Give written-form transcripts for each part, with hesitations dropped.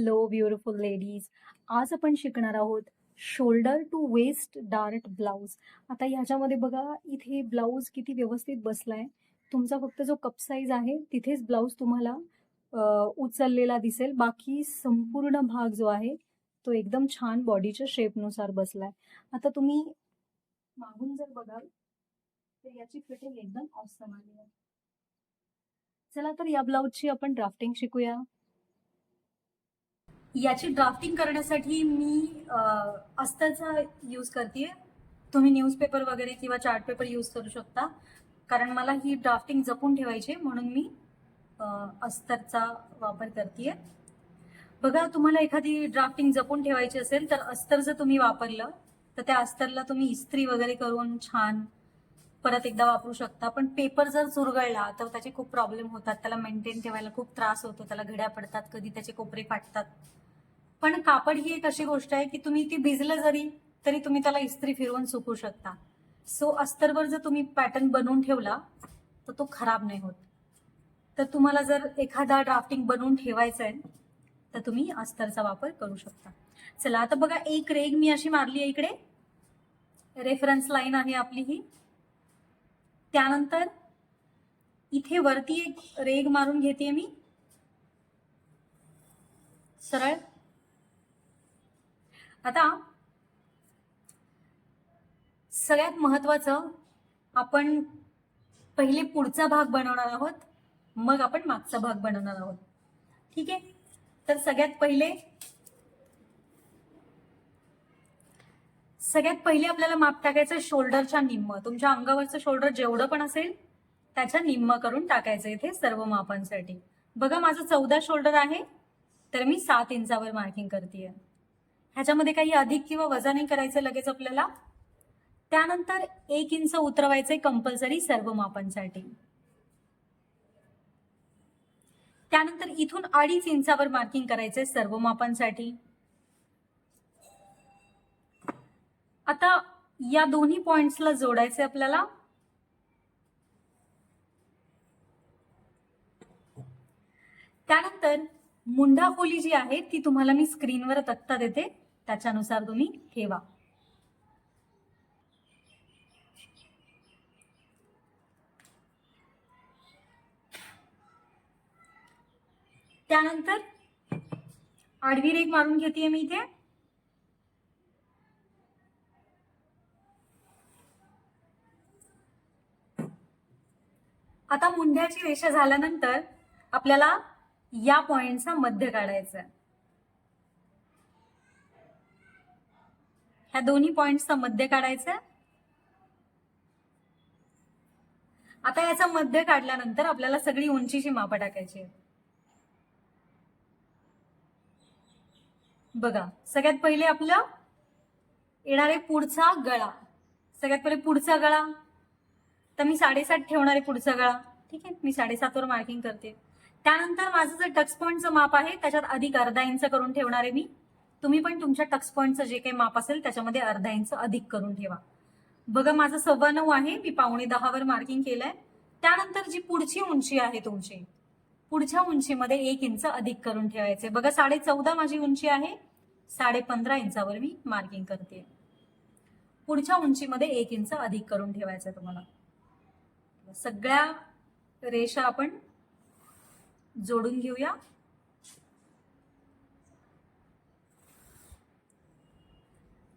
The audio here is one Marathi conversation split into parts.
Hello beautiful ladies. आज आपण शिकणार आहोत shoulder to waist dart blouse. आता ह्याच्यामध्ये बघा, इथे ब्लाउज किती व्यवस्थित बसलाय. तुमचा फक्त जो कप साईज आहे तिथेच ब्लाउज तुम्हाला उचललेला दिसेल. बाकी संपूर्ण भाग जो आहे तो एकदम छान बॉडीच्या शेपनुसार बसलाय. आता तुम्ही मागून जर बघाल तर याची फिटिंग एकदम ऑसम आली आहे. चला तर या ब्लाउजची आपण ड्राफ्टिंग शिकूया. याची ड्राफ्टिंग करण्यासाठी मी अस्तरचा यूज करते. तुम्ही न्यूजपेपर वगैरे किंवा चार्ट पेपर यूज करू शकता, कारण मला ही ड्राफ्टिंग जपून ठेवायची म्हणून मी अस्तरचा वापर करते. बघा, तुम्हाला एखादी ड्राफ्टिंग जपून ठेवायची असेल तर अस्तर जर तुम्ही वापरलं तर त्या अस्तरला तुम्ही इस्त्री वगैरे करून छान परत एकदा वापरू शकता. पण पेपर जर चुरगळला तर त्याचे खूप प्रॉब्लेम होतात, त्याला मेंटेन ठेवायला खूप त्रास होतो, त्याला घड्या पडतात, कधी त्याचे कोपरे फाटतात. पण कापड ही एक अशी गोष्ट आहे की तुम्ही ती भिजलं जरी तरी तुम्ही त्याला इस्त्री फिरवून सुकू शकता. सो अस्तरवर जर तुम्ही पॅटर्न बनवून ठेवला तर तो खराब नाही होत. तर तुम्हाला जर एखादा ड्राफ्टिंग बनवून ठेवायचा आहे तर तुम्ही अस्तरचा वापर करू शकता. चला आता बघा, एक रेग मी अशी मारली आहे इकडे, रेफरन्स लाईन आहे आपली ही. त्यानंतर इथे वरती एक रेग मारून घेते मी सरळ. आता सगळ्यात महत्वाचं, आपण पहिले पुढचा भाग बनवणार आहोत, मग आपण मागचा भाग बनवणार आहोत. ठीक आहे. तर सगळ्यात पहिले आपल्याला माप टाकायचं शोल्डरच्या निम्म. तुमच्या अंगावरचं शोल्डर जेवढं पण असेल त्याच्या निम्म करून टाकायचं इथे सर्व मापांसाठी. बघा, माझं 14 शोल्डर आहे तर मी 7 इंचावर मार्किंग करते. ह्याच्यामध्ये काही अधिक किंवा वजा नाही करायचं लगेच आपल्याला. त्यानंतर 1 इंच उतरवायचंय कंपल्सरी सर्व मापांसाठी. त्यानंतर इथून 2.5 इंचावर मार्किंग करायचंय सर्व मापांसाठी. आता या दोन्ही पॉइंट्सला जोडायचंय आपल्याला. त्यानंतर मुंढा खोली जी आहे ती तुम्हाला मी स्क्रीनवर तक्ता देते, त्याच्यानुसार तुम्ही ठेवा. त्यानंतर आडवी रेघ मारून घेते मी इथे. आता मुंढ्याची रेषा झाल्यानंतर आपल्याला या पॉइंटचा मध्य काढायचा आहे. ह्या दोन्ही पॉइंटचा मध्य काढायचा. आता याचा मध्य काढल्यानंतर आपल्याला सगळी उंचीची मापं टाकायची आहे. बघा, सगळ्यात पहिले आपलं येणारे पुढचा गळा. सगळ्यात पहिले पुढचा गळा तर मी 7.5 ठेवणार आहे पुढचा गळा. ठीक आहे, मी 7.5 वर मार्किंग करते. त्यानंतर माझं जे टक्स पॉइंटचं माप आहे त्याच्यात अधिक अर्धा इंच करून ठेवणार आहे मी. तुम्ही पण तुमच्या टक्स पॉइंटचं जे काही माप असेल त्याच्यामध्ये अर्धा इंच अधिक करून ठेवा. बघा, माझं 9.25 आहे, मी 9.15 वर मार्किंग केलंय. त्यानंतर जी पुढची उंची आहे तुमची, पुढच्या उंचीमध्ये 1 इंच अधिक करून ठेवायचे. बघा, 14.5 माझी उंची आहे, 15.5 इंचावर मी मार्किंग करते. पुढच्या उंचीमध्ये 1 इंच अधिक करून ठेवायचं तुम्हाला. सगळ्या रेषा आपण जोडून घेऊया.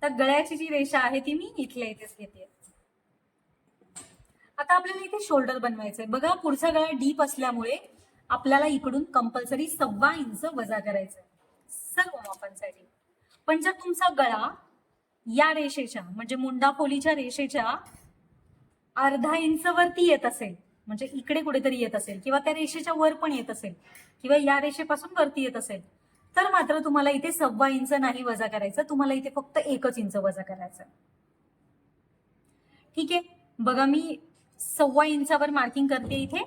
तर गळ्याची जी रेषा आहे ती मी इथल्या इथेच घेते. आता आपल्याला इथे शोल्डर बनवायचंय. बघा, पुढचा गळा डीप असल्यामुळे आपल्याला इकडून कंपल्सरी 1.25 इंच वजा करायचंय सर्व मापांसाठी. पण जर तुमचा गळा या रेषेच्या म्हणजे मुंडा खोलीच्या रेषेच्या अर्धा इंच वरती येत असेल, म्हणजे इकडे कुठेतरी येत असेल किंवा त्या रेषेच्या वर पण येत असेल किंवा या रेषेपासून वरती येत असेल, तर मात्र तुम्हाला इथे 1.25 इंच नाही वजा करायचं, तुम्हाला इथे फक्त 1 इंच वजा करायचं. ठीक आहे. बघा, मी 1.25 इंचावर मार्किंग करते इथे.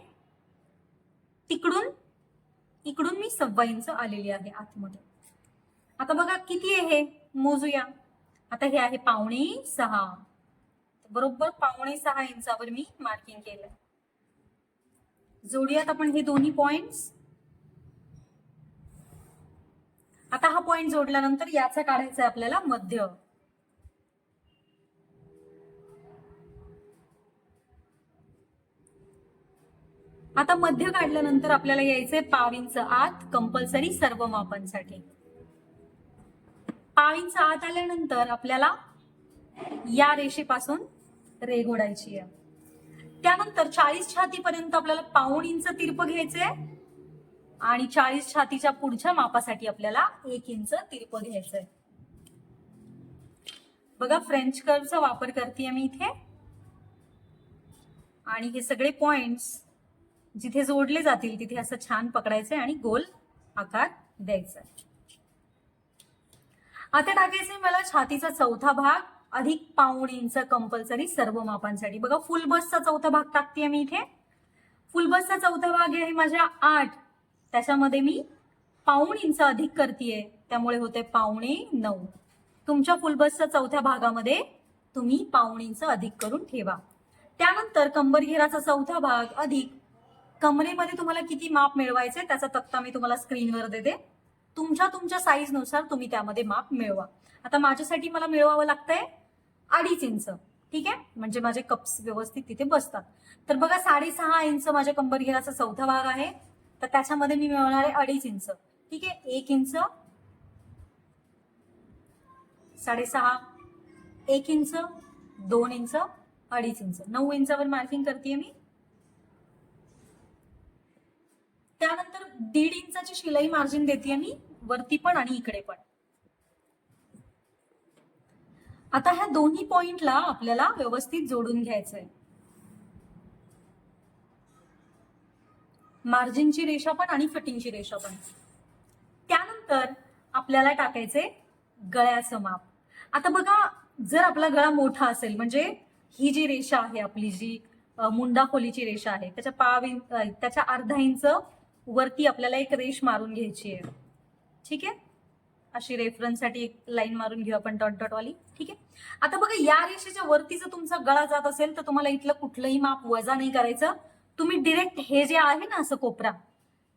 इकडून मी 1.25 इंच आलेली आहे आतमध्ये. आता बघा किती आहे हे मोजूया. आता हे आहे 5.25, बरोबर 5.25 इंचावर मी मार्किंग केलं. जोडूयात आपण हे दोन्ही पॉइंट्स. आता हा पॉइंट जोडल्यानंतर याचा काढायचा आहे आपल्याला मध्य. आता मध्य काढल्यानंतर आपल्याला यायचंय पाव इंच आत कंपल्सरी सर्व मापांसाठी. पाव इंच आत आल्यानंतर आपल्याला या रेषेपासून रेघ ओढायची आहे. त्यानंतर 40 छातीपर्यंत आपल्याला पाऊण इंच तिरप घ्यायचंय आणि 40 छातीच्या पुढच्या मापासाठी आपल्याला 1 इंच तिरप घ्यायचंय. बघा फ्रेंच कर्वचा वापर करते मी इथे आणि हे सगळे पॉइंट्स जिथे जोडले जातील तिथे असं छान पकडायचंय आणि गोल आकार द्यायचा. आता टाकायचंय मला छातीचा चौथा भाग अधिक पाऊण इंच कंपल्सरी सर्व मापांसाठी. बघा फुल बसचा चौथा भाग टाकते मी इथे. फुल बसचा चौथा भाग आहे माझ्या 8, त्याच्यामध्ये मी पाऊण इंच अधिक करतेय त्यामुळे होते 8.25. तुमच्या फुल बसच्या चौथ्या भागामध्ये तुम्ही पाऊण इंच अधिक करून ठेवा. त्यानंतर कंबरघेराचा चौथा भाग अधिक कमरेमध्ये तुम्हाला किती माप मिळवायचे त्याचा तक्ता मी तुम्हाला स्क्रीनवर देते. तुमच्या साईज नुसार तुम्ही त्यामध्ये माप मिळवा. आता माझ्यासाठी मला मिळवावं लागतंय 2.5 इंच. ठीक आहे, म्हणजे माझे कप्स व्यवस्थित तिथे बसतात. तर बघा 6.5 इंच माझ्या कंबरघेराचा चौथा भाग आहे, तर त्याच्यामध्ये मी मिळवणार आहे 2.5 इंच. ठीक आहे, 1 इंच, 6.5, 1 इंच, 2 इंच, 2.5 इंच, 9 इंचावर मार्किंग करते मी. त्यानंतर 1.5 इंचाची शिलाई मार्जिन देते मी वरती पण आणि इकडे पण. आता ह्या दोन्ही पॉइंटला आपल्याला व्यवस्थित जोडून घ्यायचंय. मार्जिनची रेषा पण आणि फिटिंगची रेषा पण. त्यानंतर आपल्याला टाकायचे गळ्याचं माप. आता बघा जर आपला गळा मोठा असेल म्हणजे ही जी रेषा आहे आपली जी मुंडा खोलीची रेषा आहे त्याच्या अर्धा इंच वरती आपल्याला एक रेष मारून घ्यायची आहे. ठीक आहे, अशी रेफरन्ससाठी एक लाईन मारून घेऊ आपण डॉट डॉट वाली. ठीक आहे, आता बघा या रेषेच्या वरती जर तुमचा गळा जात असेल तर तुम्हाला इथलं कुठलंही माप वजा नाही करायचं. तुम्ही डिरेक्ट हे जे आहे ना असं कोपरा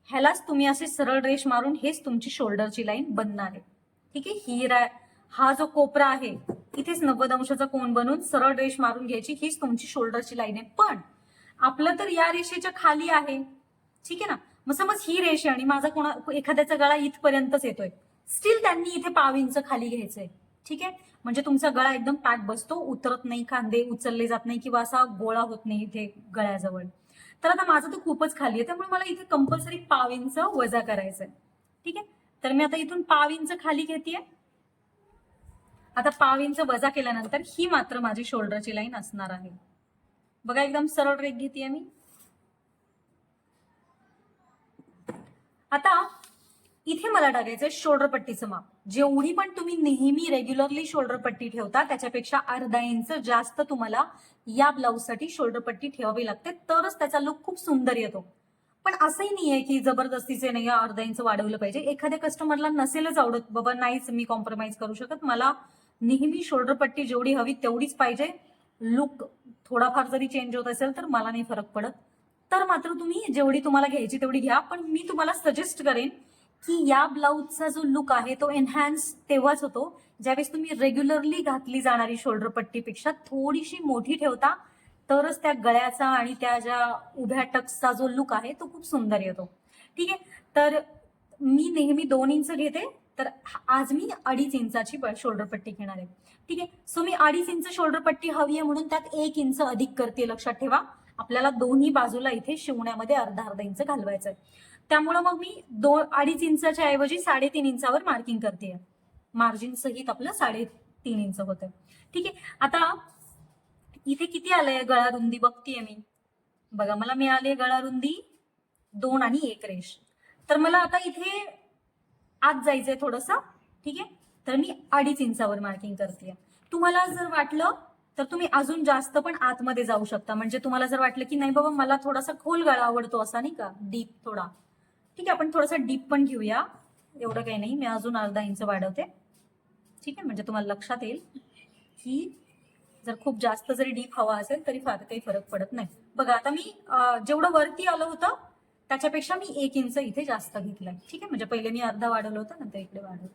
ह्यालाच तुम्ही असे सरळ रेष मारून हेच तुमची शोल्डरची लाईन बनणार आहे. ठीक आहे, हा जो कोपरा आहे इथेच 90 अंशाचा कोन बनवून सरळ रेष मारून घ्यायची, हीच तुमची शोल्डरची लाईन आहे. पण आपलं तर या रेषेच्या खाली आहे. ठीक आहे ना, मग समज ही रेष आणि माझा एखाद्याचा गळा इथपर्यंतच येतोय, स्टील त्यांनी इथे पाव इंच खाली घ्यायचंय. ठीक आहे, म्हणजे तुमचा गळा एकदम पॅक बसतो, उतरत नाही, खांदे उचलले जात नाही किंवा असा गोळा होत नाही इथे गळ्याजवळ. तर आता माझं तर खूपच खाली आहे त्यामुळे मला इथे कंपल्सरी पाव इंच वजा करायचंय. ठीक आहे, तर मी आता इथून पाव इंच खाली घेतेय. आता पाव इंच वजा केल्यानंतर ही मात्र माझी शोल्डरची लाईन असणार आहे. बघा एकदम सरळ रेख घेतेय मी. आता इथे मला टाकायचंय शोल्डर पट्टीचं माप. जेवढी पण तुम्ही नेहमी रेग्युलरली शोल्डर पट्टी ठेवता त्याच्यापेक्षा अर्धा इंच जास्त तुम्हाला या ब्लाऊजसाठी शोल्डर पट्टी ठेवावी लागते, तरच त्याचा लुक खूप सुंदर येतो. पण असंही नाहीये की जबरदस्तीचे नाही अर्धा इंच वाढवलं पाहिजे. एखाद्या कस्टमरला नसेलच आवडत, बाबा नाहीच मी कॉम्प्रोमाइज करू शकत, मला नेहमी शोल्डर पट्टी जेवढी हवी तेवढीच पाहिजे, लुक थोडाफार जरी चेंज होत असेल तर मला नाही फरक पडत, तर मात्र तुम्ही जेवढी तुम्हाला घ्यायची तेवढी घ्या. पण मी तुम्हाला सजेस्ट करेन की या ब्लाऊजचा जो लुक आहे तो एनहान्स तेव्हाच होतो ज्यावेळेस तुम्ही रेग्युलरली घातली जाणारी शोल्डर पट्टीपेक्षा थोडीशी मोठी ठेवता, तरच त्या गळ्याचा आणि त्या ज्या उभ्या टक्सचा जो लुक आहे तो खूप सुंदर येतो. ठीक आहे, तर मी नेहमी 2 इंच घेते, तर आज मी 2.5 इंचाची शोल्डर पट्टी घेणार आहे. ठीक आहे, सो मी 2.5 इंच शोल्डर पट्टी हवी आहे म्हणून त्यात 1 इंच अधिक करते. लक्षात ठेवा आपल्याला दोन्ही बाजूला इथे शिवण्यामध्ये अर्धा इंच घालवायचं आहे. त्यामुळं मग मी 2.5 इंचाच्या ऐवजी 3.5 इंचावर मार्किंग करते. मार्जिन सहित आपलं 3.5 इंच होतं. ठीक आहे, आता इथे किती आलंय गळा रुंदी बघतीये मी. बघा मला मिळाली गळा रुंदी 2 आणि 1 रेष. तर मला आता इथे आत जायचंय थोडस. ठीक आहे, तर मी 2.5 इंचावर मार्किंग करते. तुम्हाला जर वाटलं तर तुम्ही अजून जास्त पण आतमध्ये जाऊ शकता. म्हणजे तुम्हाला जर वाटलं की नाही बाबा मला थोडासा खोल गळा आवडतो असा नाही का, डीप थोडा, ठीक आहे आपण थोडासा डीप पण घेऊया. एवढं काही नाही, मी अजून अर्धा इंच वाढवते. ठीक आहे, म्हणजे तुम्हाला लक्षात येईल की जर खूप जास्त जरी डीप हवा असेल तरी फार काही फरक पडत नाही. बघा आता मी जेवढं वरती आलं होतं त्याच्यापेक्षा मी 1 इंच इथे जास्त घेतलंय. ठीक आहे, म्हणजे पहिले मी अर्धा वाढवलं होतं, नंतर इकडे वाढवलं.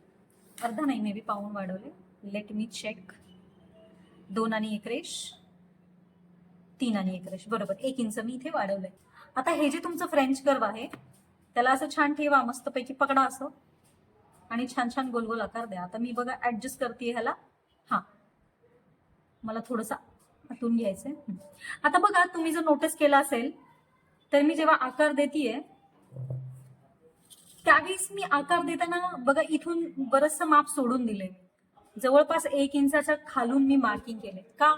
अर्धा नाही, मे बी पाऊण वाढवले. Let me check. 2 आणि 1 रेष, 3 आणि 1 रेष, बरोबर 1 इंच मी इथे वाढवलंय. आता हे जे तुमचं फ्रेंच कर्व आहे त्याला असं छान ठेवा, मस्तपैकी पकडा असं आणि छान छान गोल गोल आकार द्या. आता मी बघा ऍडजस्ट करते ह्याला. हा, मला थोडंसं आतून घ्यायचंय. आता बघा, तुम्ही जर नोटीस केलं असेल तर मी जेव्हा आकार देतीये त्यावेळेस मी आकार देताना बघा इथून बरचसं माप सोडून दिले. जवळपास 1 इंचाच्या खालून मी मार्किंग केले. का?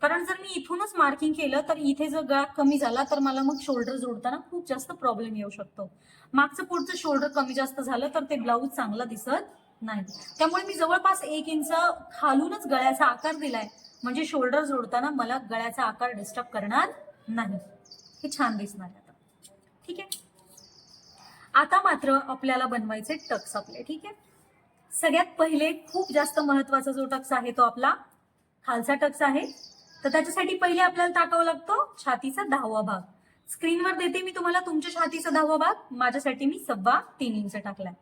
कारण जर मी इथूनच मार्किंग केलं तर इथे जर गळा कमी झाला तर मला मग शोल्डर जोडताना खूप जास्त प्रॉब्लेम येऊ शकतो. मागचं पुढचं शोल्डर कमी जास्त झालं तर ते ब्लाऊज चांगला दिसत नाही. त्यामुळे मी जवळपास 1 इंच खालूनच गळ्याचा आकार दिलाय, म्हणजे शोल्डर जोडताना मला गळ्याचा आकार डिस्टर्ब करणार नाही. हे छान दिसणार आता. ठीक आहे, आता मात्र आपल्याला बनवायचे टक्स आपले. ठीक आहे, सगळ्यात पहिले खूप जास्त महत्वाचा जो टक्स आहे तो आपला खालचा टक्स आहे. तर त्याच्यासाठी पहिले आपल्याला टाकावा लागतो छातीचा 10वा भाग. स्क्रीनवर देते मी तुम्हाला तुमच्या छातीचा 10वा भाग. माझ्यासाठी मी 3.25 इंच टाकलाय.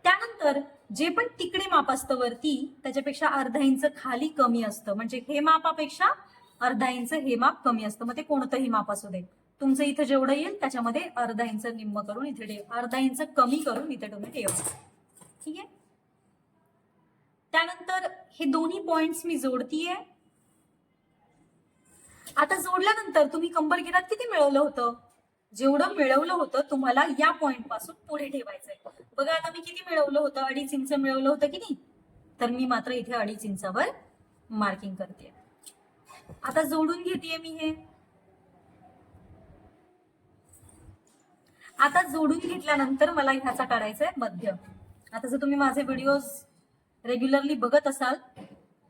त्यानंतर जे पण तिकडे माप असतं वरती त्याच्यापेक्षा अर्धा इंच खाली कमी असतं, म्हणजे हे मापापेक्षा अर्धा इंच हे माप कमी असतं. मग ते कोणतंही माप असू दे, तुमचं इथं जेवढं येईल त्याच्यामध्ये अर्धा इंच निम्म करून इथे ठेव, अर्धा इंच कमी करून इथे तुम्ही ठेवा. ठीक आहे, त्यानंतर हे दोन्ही पॉइंट्स मी जोडतीये. आता जोडल्यानंतर तुम्ही कंबर गिरात किती मिळवलं होतं? जेवढं मिळवलं होतं तुम्हाला या पॉइंट पासून पुढे ठेवायचंय. बघा आता मी किती मिळवलं होतं, 2.5 इंच मिळवलं होतं की नाही, तर मी मात्र इथे 2.5 इंचावर मार्किंग करते. आता जोडून घेतेय मी हे. आता जोडून घेतल्यानंतर मला ह्याचा काढायचंय मध्य. आता जर तुम्ही माझे व्हिडिओज रेग्युलरली बघत असाल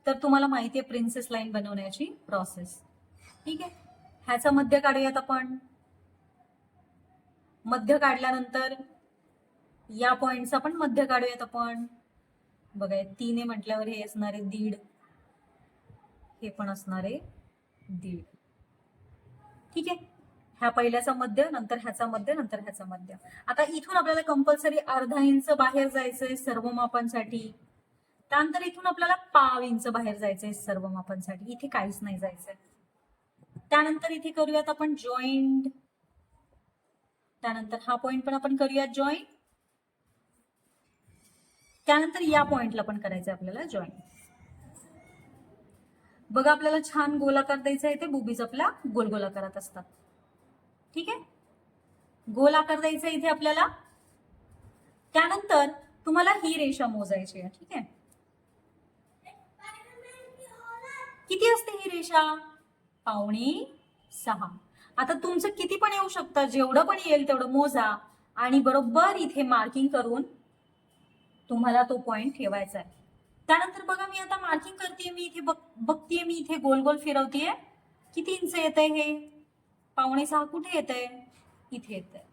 तर तुम्हाला माहिती आहे प्रिन्सेस लाईन बनवण्याची प्रोसेस. ठीक आहे, ह्याचा मध्य काढूयात आपण. मध्य काढल्यानंतर या पॉइंटचा पण मध्य काढूयात आपण. बघा 3 म्हटल्यावर हे असणारे 1.5, हे पण असणारे 1.5. ठीक आहे, ह्या पहिल्याचा मध्य, नंतर ह्याचा मध्य, नंतर ह्याचा मध्य. आता इथून आपल्याला कंपल्सरी अर्धा इंच बाहेर जायचंय सर्व मापांसाठी. त्यानंतर इथून आपल्याला पाव इंच बाहेर जायचंय सर्व मापांसाठी, इथे काहीच नाही जायचंय. त्यानंतर इथे करूयात आपण जॉईंट. त्यानंतर हा पॉइंट पण आपण करूयात जॉईंट. त्यानंतर या पॉइंटला पण करायचंय आपल्याला जॉईंट. बघा आपल्याला छान गोलाकार द्यायचा आहे, ते बुबीज आपला गोल गोल आकारात असतात. ठीक आहे, गोल आकार द्यायचा इथे आपल्याला. त्यानंतर तुम्हाला ही रेषा मोजायची आहे. ठीक आहे, किती असते ही रेषा? 5.25. आता तुमचं किती पण येऊ शकतं, जेवढं पण येईल तेवढं मोजा आणि बरोबर इथे मार्किंग करून तुम्हाला तो पॉइंट ठेवायचा आहे. त्यानंतर बघा मी आता मार्किंग करते, मी इथे बघतीये, मी इथे गोल गोल फिरवतीये. किती इंच येत आहे हे? 5.25 कुठे येत आहे? इथे येत आहे.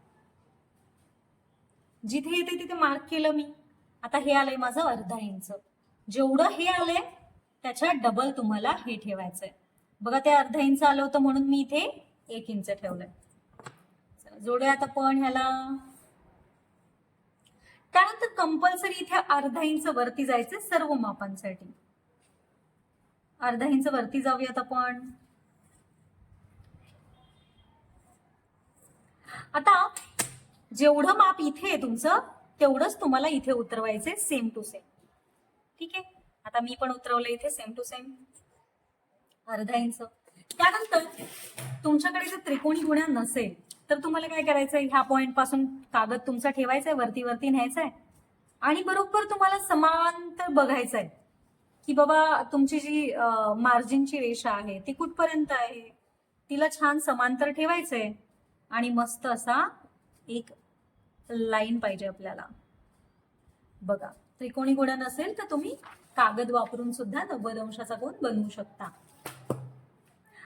जिथे येते तिथे मार्क केलं मी. आता हे आलंय माझं अर्धा इंच. जेवढं हे आलंय त्याच्या डबल तुम्हाला हे ठेवायचंय. बघा ते अर्धा इंच आलं होतं म्हणून मी इथे 1 इंच ठेवलंय. जोडूयात आपण ह्याला. त्यानंतर कंपल्सरी इथे अर्धा इंच वरती जायचंय सर्व मापांसाठी. अर्धा इंच वरती जाऊयात आपण. आता जेवढं माप इथे आहे तुमचं तेवढंच तुम्हाला इथे उतरवायचंय, सेम टू सेम. ठीक आहे, आता मी पण उतरवलं इथे सेम टू सेम अर्धा इंच. त्यानंतर तुमच्याकडे जर त्रिकोणी गुण्या नसेल तर तुम्हाला काय करायचंय, ह्या पॉइंट पासून कागद तुमचा ठेवायचाय, वरती वरती न्यायचाय आणि बरोबर तुम्हाला समांतर बघायचंय की बाबा तुमची जी मार्जिनची रेषा आहे ती कुठपर्यंत आहे. तिला छान समांतर ठेवायचंय आणि मस्त असा एक लाईन पाहिजे आपल्याला. बघा त्रिकोणी गुण नसेल तर तुम्ही कागद वापरून सुद्धा 90 अंशाचा कोन बनवू शकता.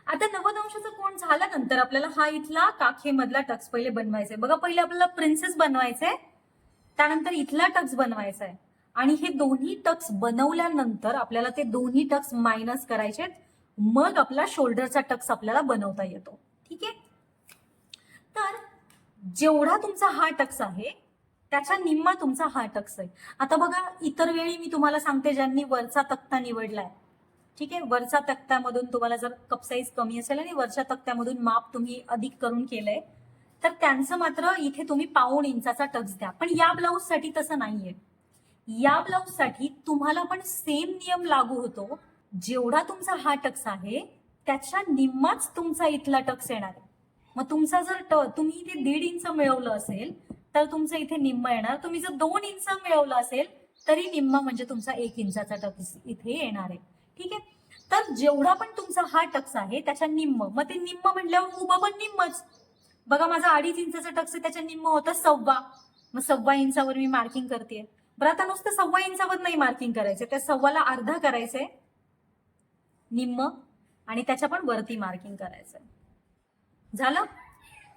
आता 90 अंशाचा कोन झाल्यानंतर आपल्याला हा इथला काखेमधला टक्स पहिले बनवायचा आहे. बघा पहिले आपल्याला प्रिन्सेस बनवायचंय, त्यानंतर इथला टक्स बनवायचा आहे आणि हे दोन्ही टक्स बनवल्यानंतर आपल्याला ते दोन्ही टक्स मायनस करायचे, मग आपला शोल्डरचा टक्स आपल्याला बनवता येतो. ठीक आहे, तर जेवढा तुमचा हा टक्स आहे त्याच्या निम्मा तुमचा हा टक्स आहे. आता बघा, इतर वेळी मी तुम्हाला सांगते ज्यांनी वरचा तक्ता निवडलाय, ठीक आहे, वरचा तक्त्यामधून तुम्हाला जर कप साईज कमी असेल आणि वरच्या तक्त्यामधून माप तुम्ही अधिक करून केलंय, तर त्यांचं मात्र इथे तुम्ही 1.5 इंचाचा टक्स द्या. पण या ब्लाऊज साठी तसं नाहीये. या ब्लाऊज साठी तुम्हाला पण सेम नियम लागू होतो. जेवढा तुमचा हा टक्स आहे त्याच्या निम्माच तुमचा इथला टक्स येणार आहे. मग तुमचा जर तुम्ही इथे 1.5 इंच मिळवलं असेल तर तुमचं इथे निम्म येणार. तुम्ही जर 2 इंच मिळवलं असेल तरी निम्मा म्हणजे तुमचा 1 इंचाचा टक्स इथे येणार आहे. ठीक आहे. तर जेवढा पण तुमचा हा टक्स आहे त्याच्या निम्म, मग ते निम्म म्हटल्यावर उभं पण निम्मच. बघा, माझा 2.5 इंचाचा टक्स आहे, त्याच्या निम्म होतं 1.25. मग 1.25 इंचावर मी मार्किंग करते. बरं, आता नुसतं 1.25 इंचावर नाही मार्किंग करायचं, त्या 1.25ला अर्धा करायचंय निम्म आणि त्याच्या पण वरती मार्किंग करायचंय. झालं.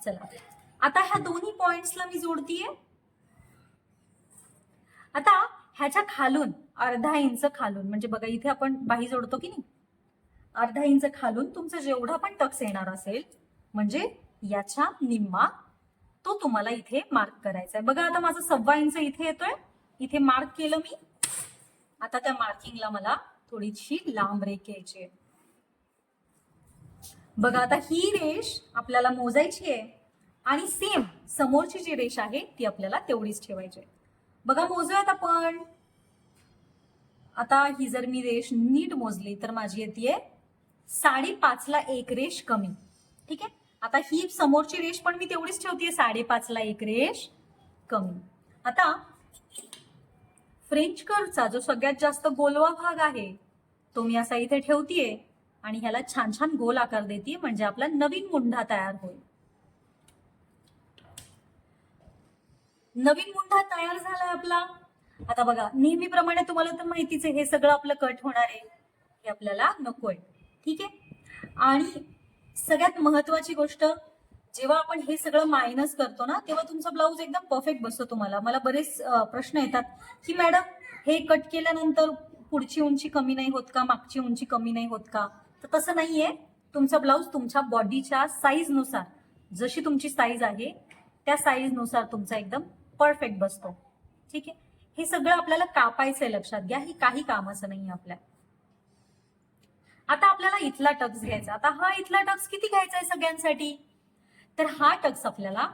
चला, आता ह्या दोन्ही पॉइंट्सला मी जोडतीये. आता ह्याच्या खालून अर्धा इंच खालून, म्हणजे बघा इथे आपण बाही जोडतो की नाही, अर्धा इंच खालून तुमचा जेवढा पण टक्स येणार असेल म्हणजे याच्या निम्मा, तो तुम्हाला इथे मार्क करायचा आहे. बघा, आता माझा 1.25 इंच इथे येतोय, इथे मार्क केलं मी. आता त्या मार्किंगला मला थोडीशी लांब रेख घ्यायची आहे. बघा, आता ही रेष आपल्याला मोजायची आहे आणि सेम समोरची जी रेष आहे ती आपल्याला तेवढीच ठेवायची आहे. बघा, मोजूयात आपण. आता ही जर मी रेष नीट मोजली तर माझी येते 5.5 ला एक रेष कमी. ठीक आहे. आता ही समोरची रेष पण मी तेवढीच ठेवतेय, 5.5 ला एक रेष कमी. आता फ्रेंच कर्वचा जो सगळ्यात जास्त गोलवा भाग आहे तो मी असा इथे ठेवतेय आणि ह्याला छान छान गोल आकार देते, म्हणजे आपला नवीन मुंढा तयार होईल. नवीन मुंढा तयार झालाय आपला. आता बघा, नेहमीप्रमाणे तुम्हाला तर माहितीच आहे, हे सगळं आपलं कट होणार आहे, हे आपल्याला नकोय. ठीक आहे. आणि सगळ्यात महत्वाची गोष्ट, जेव्हा आपण हे सगळं मायनस करतो ना तेव्हा तुमचा ब्लाऊज एकदम परफेक्ट बसतो. तुम्हाला मला बरेच प्रश्न येतात की मॅडम हे कट केल्यानंतर पुढची उंची कमी नाही होत का, मागची उंची कमी नाही होत का? तर तसं नाहीये. तुमचा ब्लाऊज तुमच्या बॉडीच्या साईज नुसार, जशी तुमची साईज आहे त्या साईज नुसार तुमचा एकदम परफेक्ट बसतो. ठीक आहे. हे सगळं आपल्याला कापायचंय, लक्षात घ्या, ही काही कामाचं नाही आपल्या. आता आपल्याला इथला टक्स घ्यायचा. आता हा इथला टक्स किती घ्यायचा आहे सगळ्यांसाठी? तर हा टक्स आपल्याला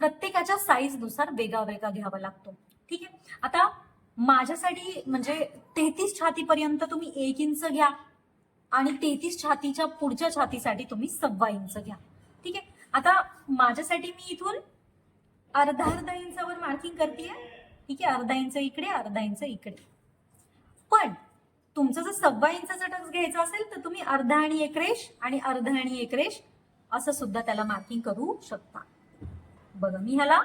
प्रत्येकाच्या साईज नुसार वेगळा वेगळा घ्यावा लागतो. ठीक आहे. आता माझ्यासाठी म्हणजे 33 छातीपर्यंत तुम्ही 1 इंच घ्या आणि 33 छातीच्या पुढच्या छातीसाठी तुम्ही 1.25 इंच घ्या. ठीक आहे. आता माझ्यासाठी मी इथून अर्धा इंचावर मार्किंग करते. ठीक आहे. अर्धा इंच इकडे, अर्धा इंच इकडे. पण तुमचं जर 1.25 इंचाचा टक्स घ्यायचा असेल तर तुम्ही अर्धा आणि एक रेष आणि अर्धा आणि एक रेष असं सुद्धा त्याला मार्किंग करू शकता. बघा, मी ह्याला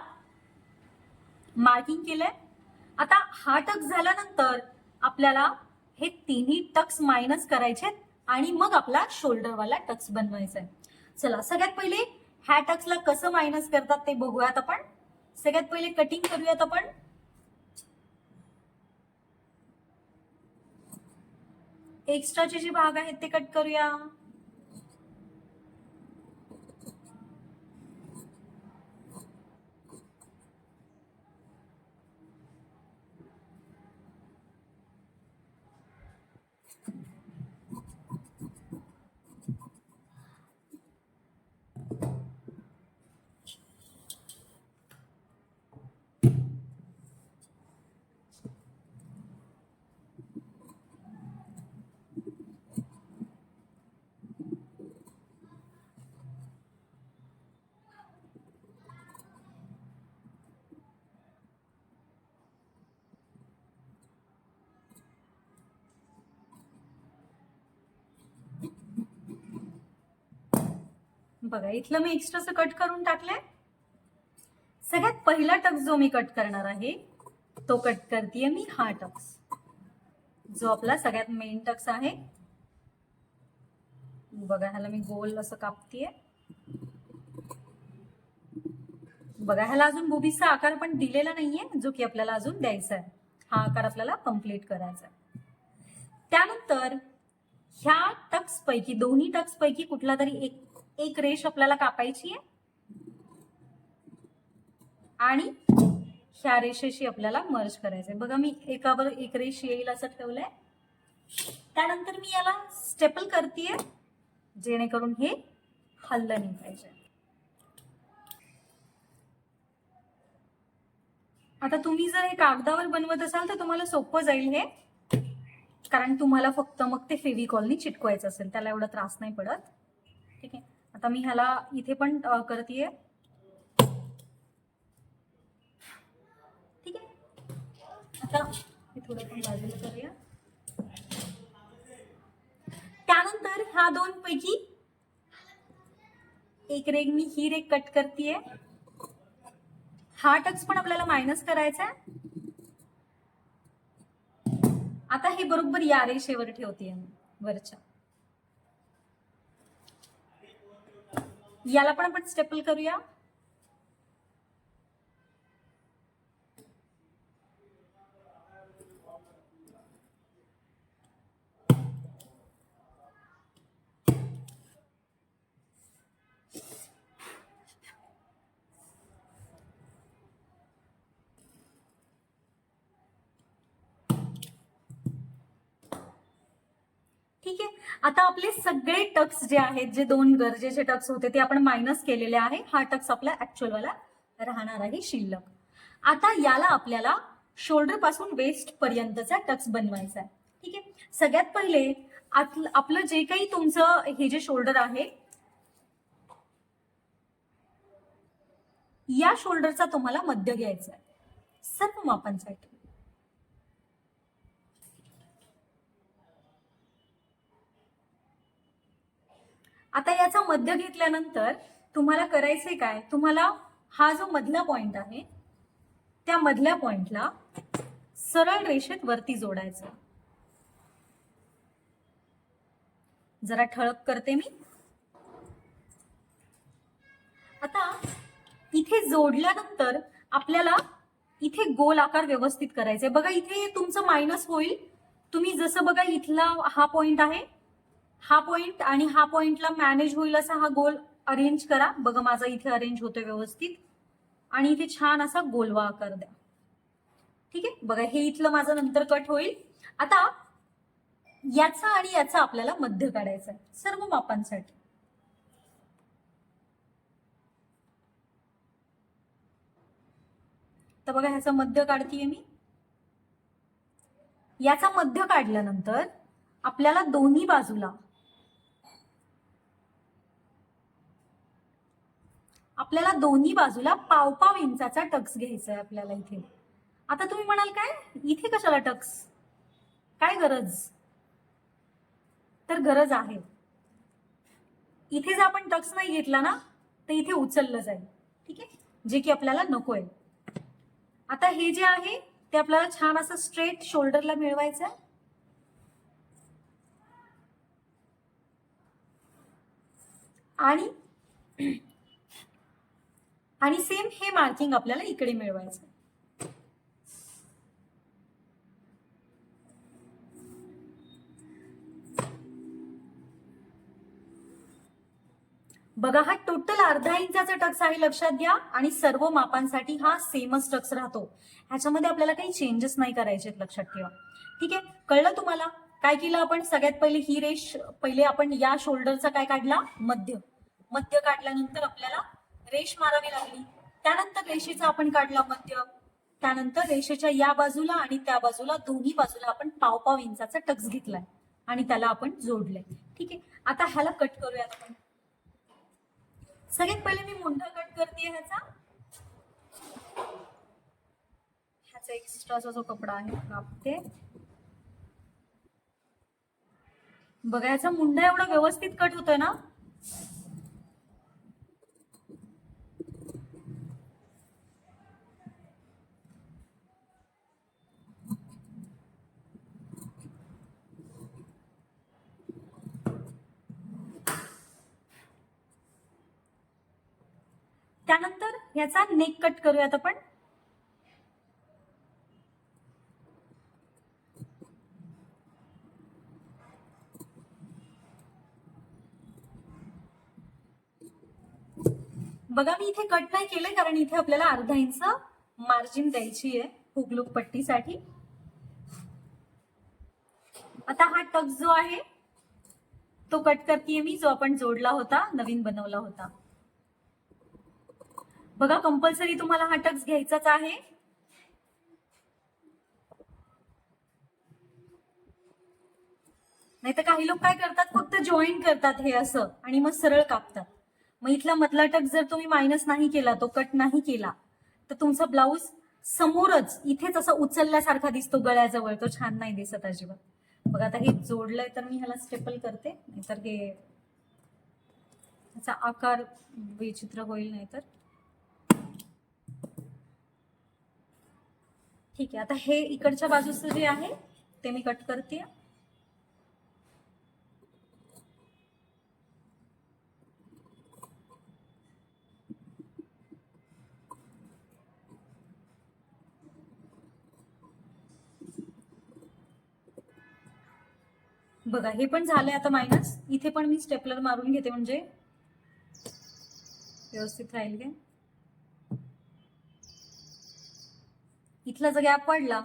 मार्किंग केलंय. आता हा टक्स झाल्यानंतर आपल्याला हे तिन्ही टक्स मायनस करायचे आणि मग आपला शोल्डरवाला टक्स बनवायचा आहे. चला, सगळ्यात पहिले ह्या टक्सला कसं मायनस करतात ते बघूयात आपण. सगळ्यात पहिले कटिंग करूयात आपण. एक्स्ट्राचे जे भाग आहेत ते कट करूया. बघा, इथलं मी एक्स्ट्राचं कट करून टाकलंय. सगळ्यात पहिला टक्स जो मी कट करणार आहे तो कट करतेय मी हा टक्स, जो आपला सगळ्यात मेन टक्स आहे. बघा, ह्याला मी गोल असं कापतेय. बघा, ह्याला अजून बुबीचा आकार पण दिलेला नाहीये, जो की आपल्याला अजून द्यायचा आहे. हा आकार आपल्याला कम्प्लीट करायचा आहे. त्यानंतर ह्या टक्स पैकी, दोन्ही टक्स पैकी कुठला तरी एक रेष आपल्याला कापायची आहे. आणि ह्या रेषेशी आपल्याला मर्ज करायचंय. बघा मी एकावर एक रेष येईल असं ठेवलंय. त्यानंतर मी याला स्टेपल करतेय जेणेकरून हे हललं नाही पाहिजे. आता तुम्ही जर हे कागदावर बनवत असाल तर तुम्हाला सोपं जाईल हे, कारण तुम्हाला फक्त मग ते फेविकॉलनी चिटकवायचं असेल, त्याला एवढा त्रास नाही पडत. ठीक आहे, आता मी ह्याला इथे पण करतेय. ठीक आहे, आता हे थोडं पण बाजूला करूया. त्यानंतर ह्या दोन पैकी एक रेग मी ही रेग कट करतेय. हा टक्स पण आपल्याला मायनस करायचा आहे. आता हे बरोबर या रेषेवर ठेवते वरच्या. याला पण आपण स्टेपल करूया. ठीक आहे, आता आपले सगळे टक्स जे आहेत, जे दोन गरजेचे टक्स होते ते आपण मायनस केलेले आहे. हा टक्स आपला ऍक्च्युअल वाला राहणार आहे शिल्लक. आता याला आपल्याला शोल्डर पासून वेस्ट पर्यंतचा टक्स बनवायचा आहे. ठीक आहे, सगळ्यात पहिले आपलं जे काही तुमचं हे जे शोल्डर आहे, या शोल्डरचा तुम्हाला मध्य घ्यायचा आहे सर्व मापांसाठी. आता याचा मध्य घेतल्यानंतर तुम्हाला करायचंय काय, तुम्हाला हा जो मधला पॉइंट आहे त्या मधल्या पॉइंटला सरळ रेषेत वरती जोडायचं. जरा ठळक करते मी. आता इथे जोडल्यानंतर आपल्याला इथे गोल आकार व्यवस्थित करायचे. बघा इथे तुमचं मायनस होईल. तुम्ही जसं बघा इथला हा पॉइंट आहे, हा पॉइंट आणि हा पॉइंटला मॅनेज होईल असा हा गोल अरेंज करा. बघा माझा इथे अरेंज होतोय व्यवस्थित, आणि इथे छान असा गोलवा आकार द्या. ठीक आहे, बघा हे इथलं माझं नंतर कट होईल. आता याचा आणि याचा आपल्याला मध्य काढायचा आहे सर्व मापांसाठी. तर बघा ह्याचं मध्य काढतीये मी. याचा मध्य काढल्यानंतर आपल्याला दोन्ही बाजूला पाव पाव इंचाचा टक्स घ्यायचा आहे आपल्याला इथे. आता तुम्ही म्हणाल काय इथे कशाला टक्स, काय गरज, तर गरज आहे. इथे जर आपण टक्स नाही घेतला ना तर इथे उचललं जाईल. ठीक आहे, जे की आपल्याला नकोय. आता हे जे आहे ते आपल्याला छान असं स्ट्रेट शोल्डरला मिळवायचं आहे. आणि सेम हे मार्किंग आपल्याला इकडे मिळवायचं. बघा हा टोटल अर्धा इंचाचा टक्स आहे, लक्षात घ्या. आणि सर्व मापांसाठी हा सेमच टक्स राहतो. ह्याच्यामध्ये आपल्याला काही चेंजेस नाही करायचे, लक्षात ठेवा. ठीक आहे, कळलं तुम्हाला. काय केलं आपण, सगळ्यात पहिले ही रेष, पहिले आपण या शोल्डरचा काय काढला, मध्य. मध्य काढल्यानंतर आपल्याला रेष मारावी लागली. त्यानंतर रेषेचा आपण काढला मध्य. त्यानंतर रेषेच्या या बाजूला आणि त्या बाजूला दोन्ही बाजूला आपण पाव पाव इंचाचा टक्स घेतलाय आणि त्याला आपण जोडलंय. ठीक आहे, आता ह्याला कट करूयात आपण. सगळ्यात पहिले मी मुंढा कट करते ह्याचा एक्स्ट्राचा जो कपडा आहे कापते. बघा याचा मुंढा एवढा व्यवस्थित कट होतोय ना. त्यानंतर ह्याचा नेक कट करूयात आपण. बघा मी इथे कट नाही केलंय कारण इथे आपल्याला अर्धा इंच मार्जिन द्यायची आहे हुक लूक पट्टीसाठी. आता हा टक्स जो आहे तो कट करतेय मी, जो आपण जोडला होता, नवीन बनवला होता. बघा कंपल्सरी तुम्हाला हा टक्स घ्यायचाच आहे. नाही तर काही लोक काय करतात, फक्त जॉईन करतात हे असं आणि मग सरळ कापतात. मग इथला मधला टक्स जर तुम्ही मायनस नाही केला, तो कट नाही केला, तर तुमचा ब्लाऊज समोरच इथेच असं उचलल्यासारखा दिसतो गळ्याजवळ, तो छान नाही दिसत अजिबात. बघा आता हे जोडलंय तर मी ह्याला स्टेपल करते, नाहीतर हे ह्याचा आकार विचित्र होईल नाहीतर. ठीक आहे, आता हे इकडच्या बाजूचं जे आहे ते मी कट करते. बघा हे पण झालंय आता मायनस. इथे पण मी स्टेपलर मारून घेते म्हणजे व्यवस्थित राहील काय. इथला जर गॅप पडला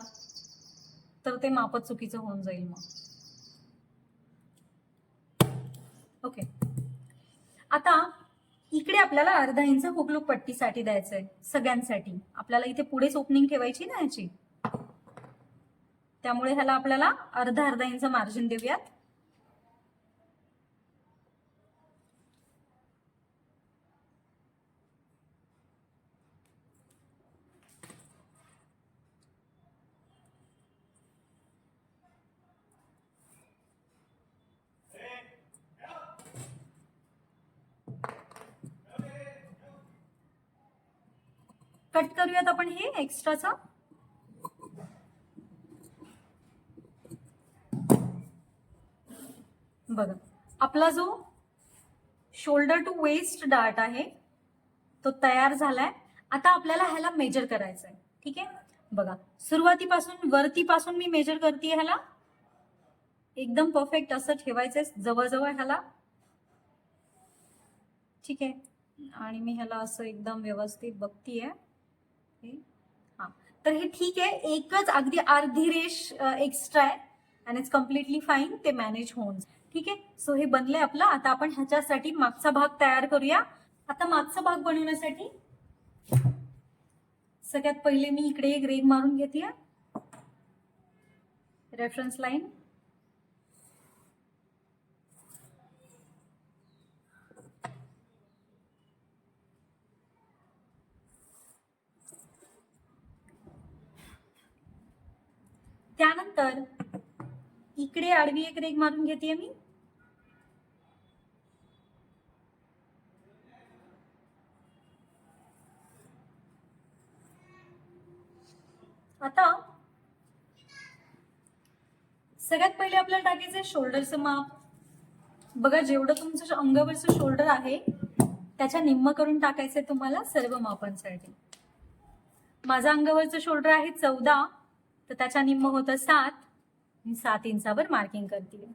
तर ते मापच चुकीचं होऊन जाईल मग. ओके, आता इकडे आपल्याला अर्धा इंच हुक लूक पट्टीसाठी द्यायचंय सगळ्यांसाठी. आपल्याला इथे पुढेच ओपनिंग ठेवायची ना याची, त्यामुळे ह्याला आपल्याला अर्धा इंच मार्जिन देऊयात. कट करूयात आपण हे एक्स्ट्राचा. बघा आपला जो शोल्डर टू वेस्ट डार्ट आहे तो तयार झालाय. आता आपल्याला ह्याला मेजर करायचं आहे. ठीक आहे, बघा सुरुवातीपासून वरतीपासून मी मेजर करते. ह्याला एकदम परफेक्ट असं ठेवायचंय जवळजवळ ह्याला. ठीक आहे, आणि मी ह्याला असं एकदम व्यवस्थित बघतीये. हा, तर हे ठीक आहे, एकच अगदी अर्धी रेष एक्स्ट्रा आहे आणि इट्स कम्प्लिटली फाईन, ते मॅनेज होऊन. ठीक आहे, सो हे बनलंय आपलं. आता आपण ह्याच्यासाठी मागचा भाग तयार करूया. आता मागचा भाग बनवण्यासाठी सगळ्यात पहिले मी इकडे एक रेघ मारून घेते रेफरन्स लाईन. त्यानंतर इकडे आडवी एक रेघ मारून घेते मी. आता सगळ्यात पहिले आपल्याला टाकायचंय शोल्डरचं माप. बघा जेवढं तुमचं अंगावरचं शोल्डर आहे त्याच्या निम्म करून टाकायचंय तुम्हाला सर्व मापांसाठी. माझा अंगावरचं शोल्डर आहे 14, तर त्याच्या निम्म होतं 7. मी 7 इंचावर मार्किंग करते.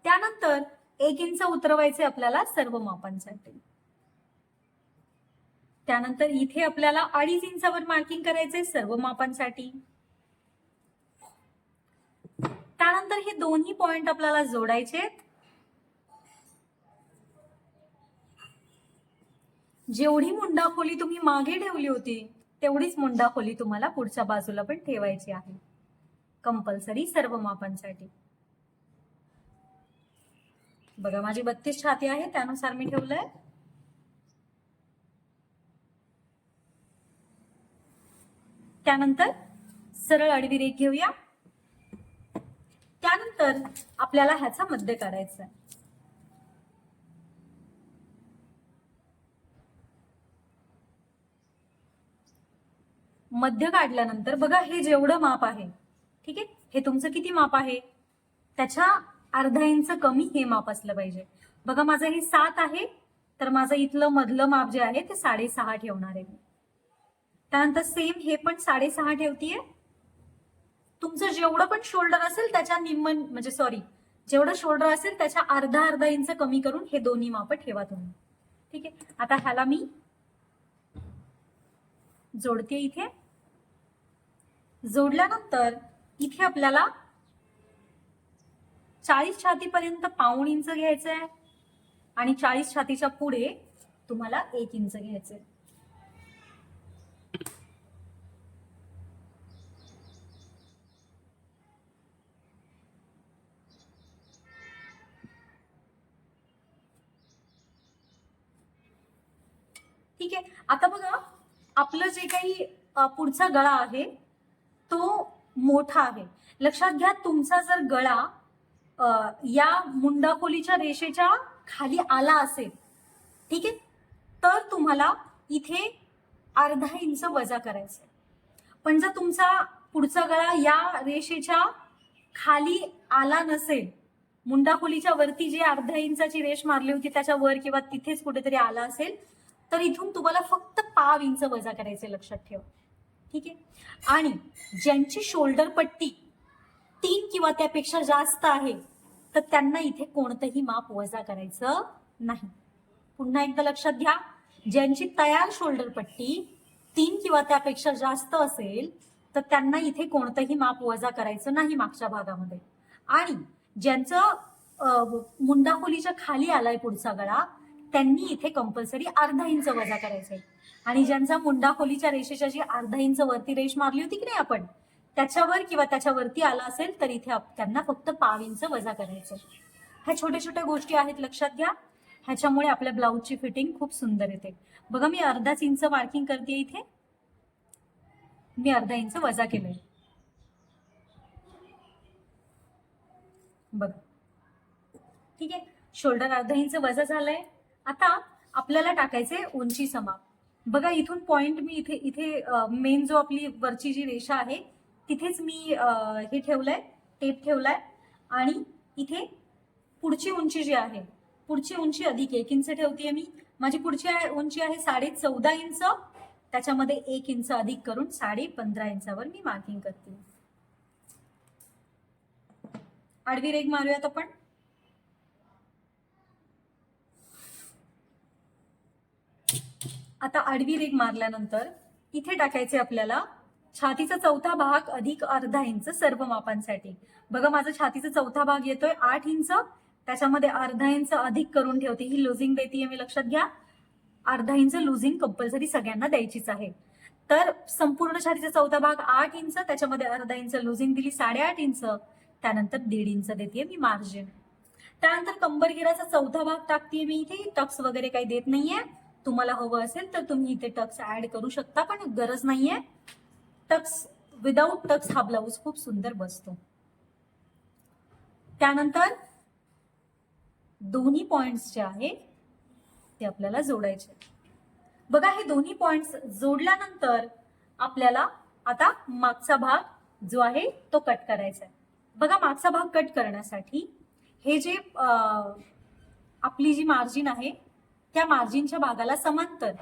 त्यानंतर 1 इंच उतरवायचे आपल्याला सर्व मापांसाठी. त्यानंतर इथे आपल्याला 2.5 इंचावर मार्किंग करायचंय सर्व मापांसाठी. त्यानंतर हे दोन्ही पॉइंट आपल्याला जोडायचे. जेवढी मुंडा खोली तुम्ही मागे ठेवली होती तेवढीच मुंडा खोली तुम्हाला पुढच्या बाजूला पण ठेवायची आहे, कंपल्सरी सर्व मापांसाठी. बघा माझी 32 छाती आहे, त्यानुसार मी ठेवलंय. त्यानंतर सरळ आडवी रेघ घेऊया. त्यानंतर आपल्याला ह्याचा मध्य काढायचा आहे. मध्य काढल्यानंतर बघा हे जेवढं माप आहे, ठीक आहे, हे तुमचं किती माप आहे त्याच्या अर्धा इंच कमी हे माप असलं पाहिजे. बघा माझं हे 7 आहे, तर माझं इथलं मधलं माप जे आहे ते 6.5 ठेवणार आहे. त्यानंतर सेम हे पण 6.5 ठेवतीये. तुमचं जेवढं पण शोल्डर असेल त्याच्या निम्म, म्हणजे सॉरी, जेवढं शोल्डर असेल त्याच्या अर्धा इंच कमी करून हे दोन्ही माप ठेवा तुम्ही. ठीक आहे, आता ह्याला मी जोडते इथे. जोडल्यानंतर इथे आपल्याला 40 छातीपर्यंत पाऊण इंच घ्यायचं आहे आणि 40 छातीच्या पुढे तुम्हाला 1 इंच घ्यायचंय. ठीक आहे. आता बघा, आपलं जे काही पुढचा गळा आहे तो मोठा आहे. लक्षात घ्या, तुमचा जर गळा या मुंडाखोलीच्या रेषेच्या खाली आला असेल, ठीक आहे, तर तुम्हाला इथे अर्धा इंच वजा करायचं. पण जर तुमचा पुढचा गळा या रेषेच्या खाली आला नसेल, मुंडाखोलीच्या वरती जे अर्धा इंचाची रेष मारली होती त्याच्या वर किंवा तिथेच कुठेतरी आला असेल, तर इथून तुम्हाला फक्त पाव इंच वजा करायचे, लक्षात ठेवा. ठीक आहे. आणि ज्यांची शोल्डर पट्टी 3 किंवा त्यापेक्षा जास्त आहे तर त्यांना इथे कोणतंही माप वजा करायचं नाही. पुन्हा एकदा लक्षात घ्या, ज्यांची तयार शोल्डर पट्टी 3 किंवा त्यापेक्षा जास्त असेल तर त्यांना इथे कोणतंही माप वजा करायचं नाही मागच्या भागामध्ये. आणि ज्यांचं मुंडाखोलीच्या खाली आलाय पुढचा गळा, त्यांनी इथे कंपल्सरी अर्धा इंच वजा करायचंय. आणि ज्यांचा मुंडाखोलीच्या रेषेच्या जी अर्धा इंच वरती रेष मारली होती की नाही आपण, त्याच्यावर किंवा त्याच्यावरती आला असेल तर इथे त्यांना फक्त पाव इंच वजा करायचं. ह्या छोट्या छोट्या गोष्टी आहेत, लक्षात घ्या. ह्याच्यामुळे आपल्या ब्लाऊजची फिटिंग खूप सुंदर येते. बघा, मी अर्धाच इंच मार्किंग करते इथे. मी अर्धा इंच वजा केलंय. बघा, ठीक आहे. शोल्डर अर्धा इंच वजा झालंय. आता आपल्याला टाकायचे उंची समाप. बघा, इथून पॉइंट मी इथे मेन जो आपली वरची जी रेषा आहे तिथेच मी हे ठेवलंय, टेप ठेवलाय. आणि इथे पुढची उंची जी आहे, पुढची उंची अधिक 1 इंच ठेवतेय मी. माझी पुढची उंची आहे 14.5 इंच. त्याच्यामध्ये 1 इंच अधिक करून 15.5 इंचावर मी मार्किंग करते. आडवी रेघ मारूयात आपण. आता आडवी रेघ मारल्यानंतर इथे टाकायचे आपल्याला छातीचा चौथा भाग अधिक अर्धा इंच सर्व मापांसाठी. बघा, माझा छातीचा चौथा भाग येतोय 8 इंच. त्याच्यामध्ये अर्धा इंच अधिक करून ठेवते. ही लुजिंग देते मी, लक्षात घ्या. अर्धा इंच लुजिंग कंपल्सरी सगळ्यांना द्यायचीच आहे. तर संपूर्ण छातीचा चौथा भाग 8 इंच, त्याच्यामध्ये अर्धा इंच लुजिंग दिली 8.5 इंच. त्यानंतर 1.5 इंच देते मी मार्जिन. त्यानंतर कंबरगिराचा चौथा भाग टाकते मी इथे. टक्स वगैरे काही देत नाहीये. तुम्हाला हवं असेल तर तुम्ही इथे टक्स ऍड करू शकता, पण गरज नाहीये. टक्स, विदाउट टक्स हा ब्लाऊज खूप सुंदर बसतो. त्यानंतर दोन्ही पॉइंट्स जे आहे ते आपल्याला जोडायचे. बघा, हे दोन्ही पॉइंट्स जोडल्यानंतर आपल्याला आता मागचा भाग जो आहे तो कट करायचा आहे. बघा, मागचा भाग कट करण्यासाठी हे जे आपली जी मार्जिन आहे त्या मार्जिनच्या भागाला समांतर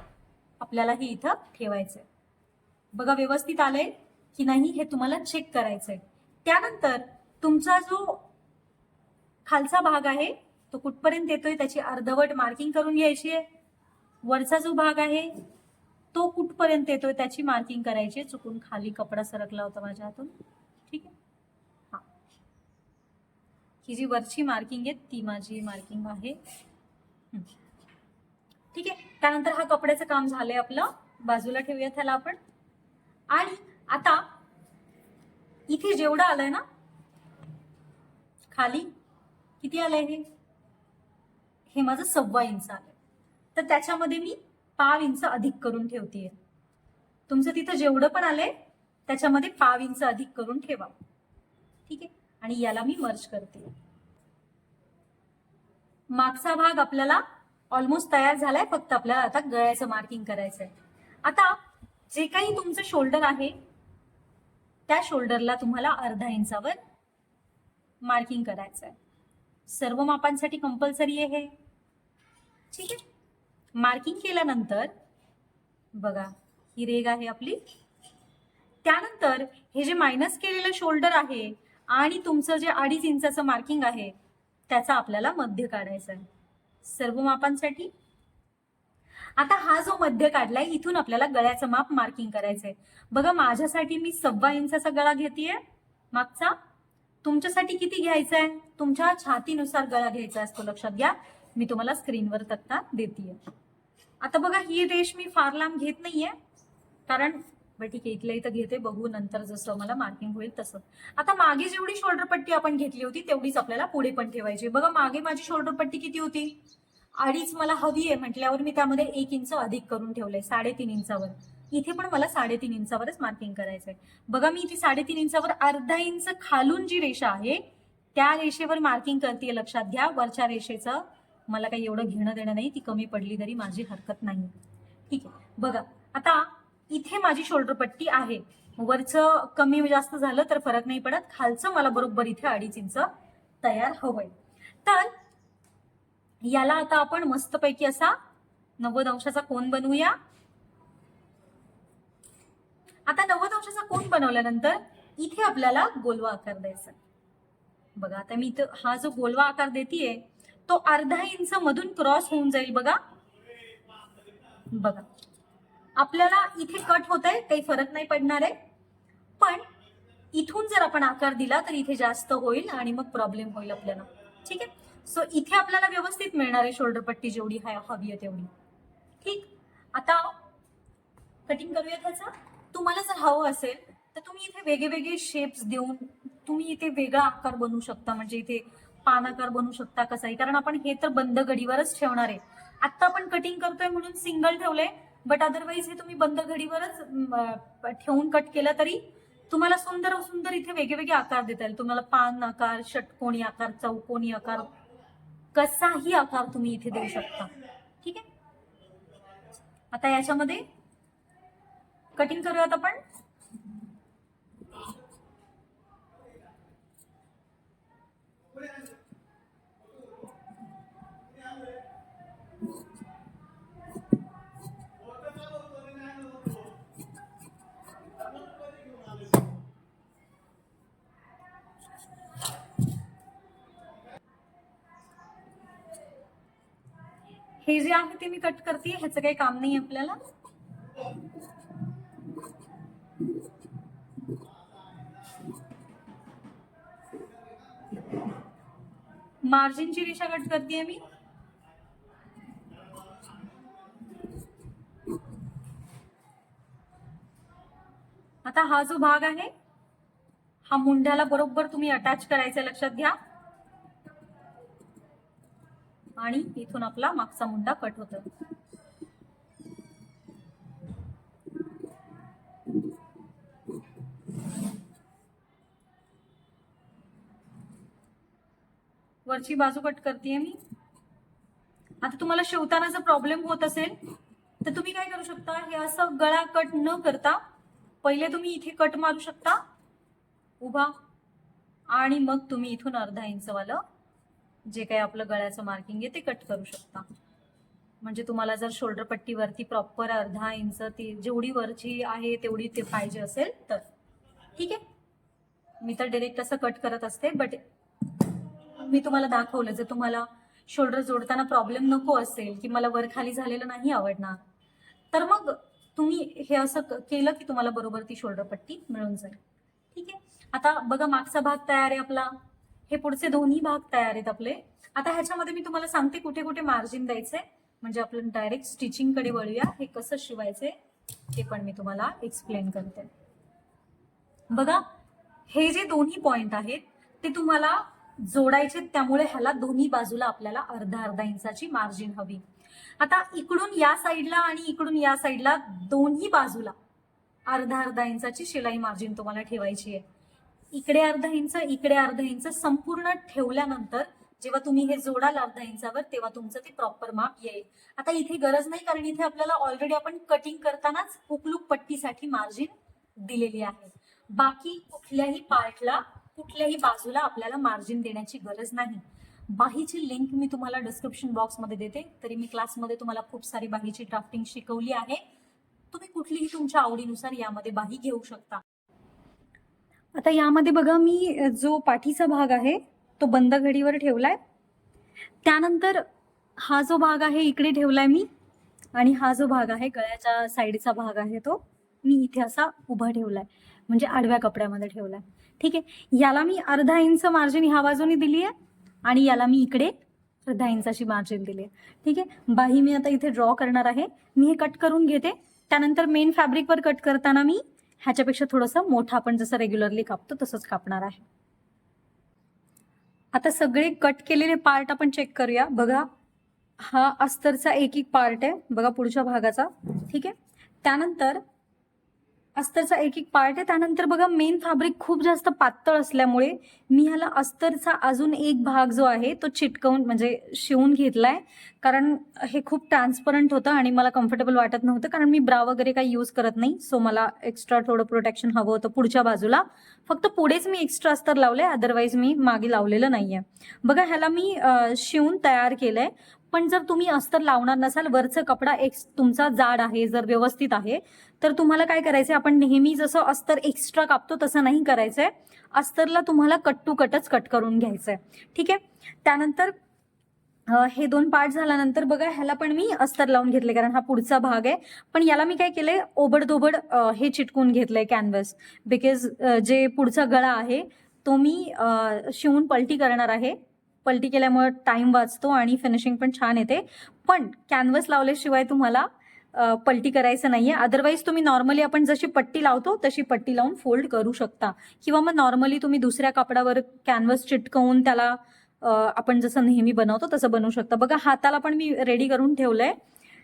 आपल्याला हे इथं ठेवायचंय. बघा, व्यवस्थित आलंय की नाही हे तुम्हाला चेक करायचंय. त्यानंतर तुमचा जो खालचा भाग आहे तो कुठपर्यंत येतोय त्याची अर्धवट मार्किंग करून घ्यायची आहे. वरचा जो भाग आहे तो कुठपर्यंत येतोय त्याची मार्किंग करायची. चुकून खाली कपडा सरकला होता माझ्या हातून. ठीक आहे. हा, ही जी वरची मार्किंग आहे ती माझी मार्किंग आहे. ठीक आहे. त्यानंतर हा कपड्याचं काम झालंय आपलं, बाजूला ठेवूया त्याला आपण. आणि आता इथे जेवढं आलंय ना, खाली किती आलंय हे माझं 1.25 इंच आलंय. तर त्याच्यामध्ये मी पाव इंच अधिक करून ठेवतेय. तुमचं तिथं जेवढं पण आलंय त्याच्यामध्ये पाव इंच अधिक करून ठेवा. ठीक आहे. आणि याला मी मर्ज करते. मागचा भाग आपल्याला ऑलमोस्ट तयार झालाय, फक्त आपल्याला आता गळ्याचं मार्किंग करायचंय. आता जे काही तुमचं शोल्डर आहे त्या शोल्डरला तुम्हाला अर्धा इंचावर मार्किंग करायचंय. सर्व मापांसाठी कंपल्सरी आहे हे. ठीक आहे. मार्किंग केल्यानंतर बघा, ही रेघ आहे आपली. त्यानंतर हे जे मायनस केलेलं शोल्डर आहे आणि तुमचं जे 2.5 इंचाचं मार्किंग आहे त्याचा आपल्याला मध्य काढायचा आहे सर्व मापांसाठी. आता हा जो मध्य काढलाय इथून आपल्याला गळ्याचं माप मार्किंग करायचंय. बघा माझ्यासाठी मी 1.25 इंचाचा गळा घेतेय मागचा. तुमच्यासाठी किती घ्यायचा आहे? तुमच्या छातीनुसार गळा घ्यायचा असतो, लक्षात घ्या. मी तुम्हाला स्क्रीनवर तक्ता देतेय. आता बघा ही रेष मी फार लांब घेत नाहीये, कारण ठीक आहे इथल्या इथं घेते, बघू नंतर जसं मला मार्किंग होईल तसं. आता मागे जेवढी शोल्डर पट्टी आपण घेतली होती तेवढीच आपल्याला पुढे पण ठेवायची. बघा मागे माझी शोल्डर पट्टी किती होती? 2.5 मला हवी आहे म्हटल्यावर मी त्यामध्ये 1 इंच अधिक करून ठेवलंय 3.5 इंचावर. इथे पण मला 3.5 इंचावरच मार्किंग करायचंय. बघा मी इथे 3.5 इंचावर अर्धा इंच खालून जी रेषा आहे त्या रेषेवर मार्किंग करते, लक्षात घ्या. वरच्या रेषेचं मला काही एवढं घेणं देणं नाही, ती कमी पडली तरी माझी हरकत नाही. ठीक आहे, बघा आता इथे माझी शोल्डर पट्टी आहे. वरचं कमी जास्त झालं तर फरक नाही पडत, खालचं मला बरोबर इथे 2.5 इंच तयार हवंय. तर याला आता आपण मस्तपैकी असा 90 अंशाचा कोन बनवूया. आता 90 अंशाचा कोन बनवल्यानंतर इथे आपल्याला गोलवा आकार द्यायचा. बघा आता मी इथं हा जो गोलवा आकार देतीये तो अर्धा इंच मधून क्रॉस होऊन जाईल. बघा बघा आपल्याला इथे कट होत आहे, काही फरक नाही पडणार आहे, पण इथून जर आपण आकार दिला तर इथे जास्त होईल आणि मग प्रॉब्लेम होईल आपल्याला. ठीक आहे, सो इथे आपल्याला व्यवस्थित मिळणार आहे शोल्डर पट्टी जेवढी हवी आहे तेवढी. ठीक, आता कटिंग करूया त्याचा. तुम्हाला जर हवं असेल तर तुम्ही इथे वेगवेगळे शेप्स देऊन तुम्ही इथे वेगळा आकार बनवू शकता. म्हणजे इथे पान आकार बनवू शकता कसाही, कारण आपण हे तर बंद घडीवरच ठेवणार आहे. आता आपण कटिंग करतोय म्हणून सिंगल ठेवलंय, बट अदरवाईज हे तुम्ही बंद घडीवरच ठेवून कट केलं तरी तुम्हाला सुंदर सुंदर इथे वेगवेगळे आकार देता येईल. तुम्हाला पान आकार, षटकोनी आकार, चौकोनी आकार, कसाही आकार तुम्ही इथे देऊ शकता. ठीक आहे, आता याच्यामध्ये कटिंग करूयात आपण. हे जे आहे ते मी कट करते, ह्याचं काही काम नाही आपल्याला. मार्जिनची रेषा कट करते मी. आता हा जो भाग आहे हा मुंड्याला बरोबर तुम्ही अटॅच करायचा, लक्षात घ्या. आणि इथून आपला मागचा मुंडा कट होतो. वरची बाजू कट करते मी. आता तुम्हाला शिवताना जर प्रॉब्लेम होत असेल तर तुम्ही काय करू शकता, हे असं गळा कट न करता पहिले तुम्ही इथे कट मारू शकता उभा, आणि मग तुम्ही इथून अर्धा इंच वालं जे काही आपलं गळ्याचं मार्किंग आहे ते कट करू शकता. म्हणजे तुम्हाला जर शोल्डर पट्टीवरती प्रॉपर अर्धा इंच ती जेवढी वरची आहे तेवढी ते पाहिजे असेल तर. ठीक आहे, मी तर डायरेक्ट असं कट करत असते, बट मी तुम्हाला दाखवलं जर तुम्हाला शोल्डर जोडताना प्रॉब्लेम नको असेल की मला वर खाली झालेलं नाही आवडणार, तर मग तुम्ही हे असं केलं की तुम्हाला बरोबर ती शोल्डर पट्टी मिळून जाईल. ठीक आहे, आता बघा मागचा भाग तयार आहे आपला, हे पुढचे दोन्ही भाग तयार आहेत आपले. आता ह्याच्यामध्ये मी तुम्हाला सांगते कुठे कुठे मार्जिन द्यायचंय, म्हणजे आपण डायरेक्ट स्टिचिंग कडे वळूया. हे कसं शिवायचंय ते पण मी तुम्हाला एक्सप्लेन करते. बघा हे जे दोन्ही पॉइंट आहेत ते तुम्हाला जोडायचे, त्यामुळे ह्याला दोन्ही बाजूला आपल्याला अर्धा अर्धा इंचाची मार्जिन हवी. आता इकडून या साईडला आणि इकडून या साईडला दोन्ही बाजूला अर्धा अर्धा इंचाची शिलाई मार्जिन तुम्हाला ठेवायची आहे. इकडे अर्धा इंच, इकडे अर्धा इंच संपूर्ण ठेवल्यानंतर जेव्हा तुम्ही हे जोडाल अर्धा इंचावर तेव्हा तुमचं ते प्रॉपर माप येईल. आता इथे गरज नाही, कारण इथे आपल्याला ऑलरेडी आपण कटिंग करतानाच हुकलूक पट्टीसाठी मार्जिन दिलेली आहे. बाकी कुठल्याही पार्टला कुठल्याही बाजूला आपल्याला मार्जिन देण्याची गरज नाही. बाहीची लिंक मी तुम्हाला डिस्क्रिप्शन बॉक्समध्ये देते. तरी मी क्लासमध्ये तुम्हाला खूप सारी बाहीची ड्राफ्टिंग शिकवली आहे. तुम्ही कुठलीही तुमच्या आवडीनुसार यामध्ये बाही घेऊ शकता. आता यामध्ये बघा मी जो पाठीचा भाग आहे तो बंद घडीवर ठेवलाय. त्यानंतर हा जो भाग आहे इकडे ठेवलाय मी आणि हा जो भाग आहे गळ्याच्या साईडचा भाग आहे तो मी इथे असा उभा ठेवलाय, म्हणजे आडव्या कपड्यामध्ये ठेवलाय. ठीक आहे, याला मी अर्धा इंच मार्जिन ह्या बाजूने दिली आहे आणि याला मी इकडे अर्धा इंचाची मार्जिन दिली आहे. ठीक आहे, बाही मी आता इथे ड्रॉ करणार आहे. मी हे कट करून घेते, त्यानंतर मेन फॅब्रिकवर कट करताना मी ह्याच्यापेक्षा थोडंसं मोठं आपण जसं रेग्युलरली कापतो तसंच कापणार आहे. आता सगळे कट केलेले पार्ट आपण चेक करूया. बघा, हा अस्तरचा एक एक पार्ट आहे बघा पुढच्या भागाचा. ठीक आहे, त्यानंतर अस्तरचा एक एक पार्ट आहे. त्यानंतर बघा मेन फॅब्रिक खूप जास्त पातळ असल्यामुळे मी ह्याला अस्तरचा अजून एक भाग जो आहे तो चिटकवून म्हणजे शिवून घेतलाय, कारण हे खूप ट्रान्सपरंट होतं आणि मला कम्फर्टेबल वाटत नव्हतं, कारण मी ब्रा वगैरे काही यूज करत नाही. सो मला एक्स्ट्रा थोडं प्रोटेक्शन हवं होतं पुढच्या बाजूला. फक्त पुढेच मी एक्स्ट्रा अस्तर लावले, अदरवाईज मी मागे लावलेलं नाहीये. बघा, ह्याला मी शिवून तयार केलंय. पण जर तुम्ही अस्तर लावणार नसाल, वरचा कपडा एक तुमचा जाड आहे, जर व्यवस्थित आहे, तर तुम्हाला काय करायचंय, आपण नेहमी जसं अस्तर एक्स्ट्रा कापतो तसं नाही करायचंय. अस्तरला तुम्हाला कट टू कटच कट करून घ्यायचंय. ठीक आहे, त्यानंतर हे दोन पार्ट झाल्यानंतर बघा ह्याला पण मी अस्तर लावून घेतले, कारण हा पुढचा भाग आहे. पण याला मी काय केलंय, ओबडधोबड हे चिटकून घेतलंय कॅनव्हस, बिकॉज जे पुढचा गळा आहे तो मी शिवून पलटी करणार आहे. पलटी केल्यामुळे टाइम वाचतो आणि फिनिशिंग पण छान येते. पण कॅनव्हस लावल्याशिवाय तुम्हाला पलटी करायचं नाहीये. अदरवाईज तुम्ही नॉर्मली आपण जशी पट्टी लावतो तशी पट्टी लावून फोल्ड करू शकता, किंवा मग नॉर्मली तुम्ही दुसऱ्या कापडावर कॅनव्हस चिटकवून त्याला आपण जसं नेहमी बनवतो तसं बनवू शकता. बघा, हाताला पण मी रेडी करून ठेवलंय.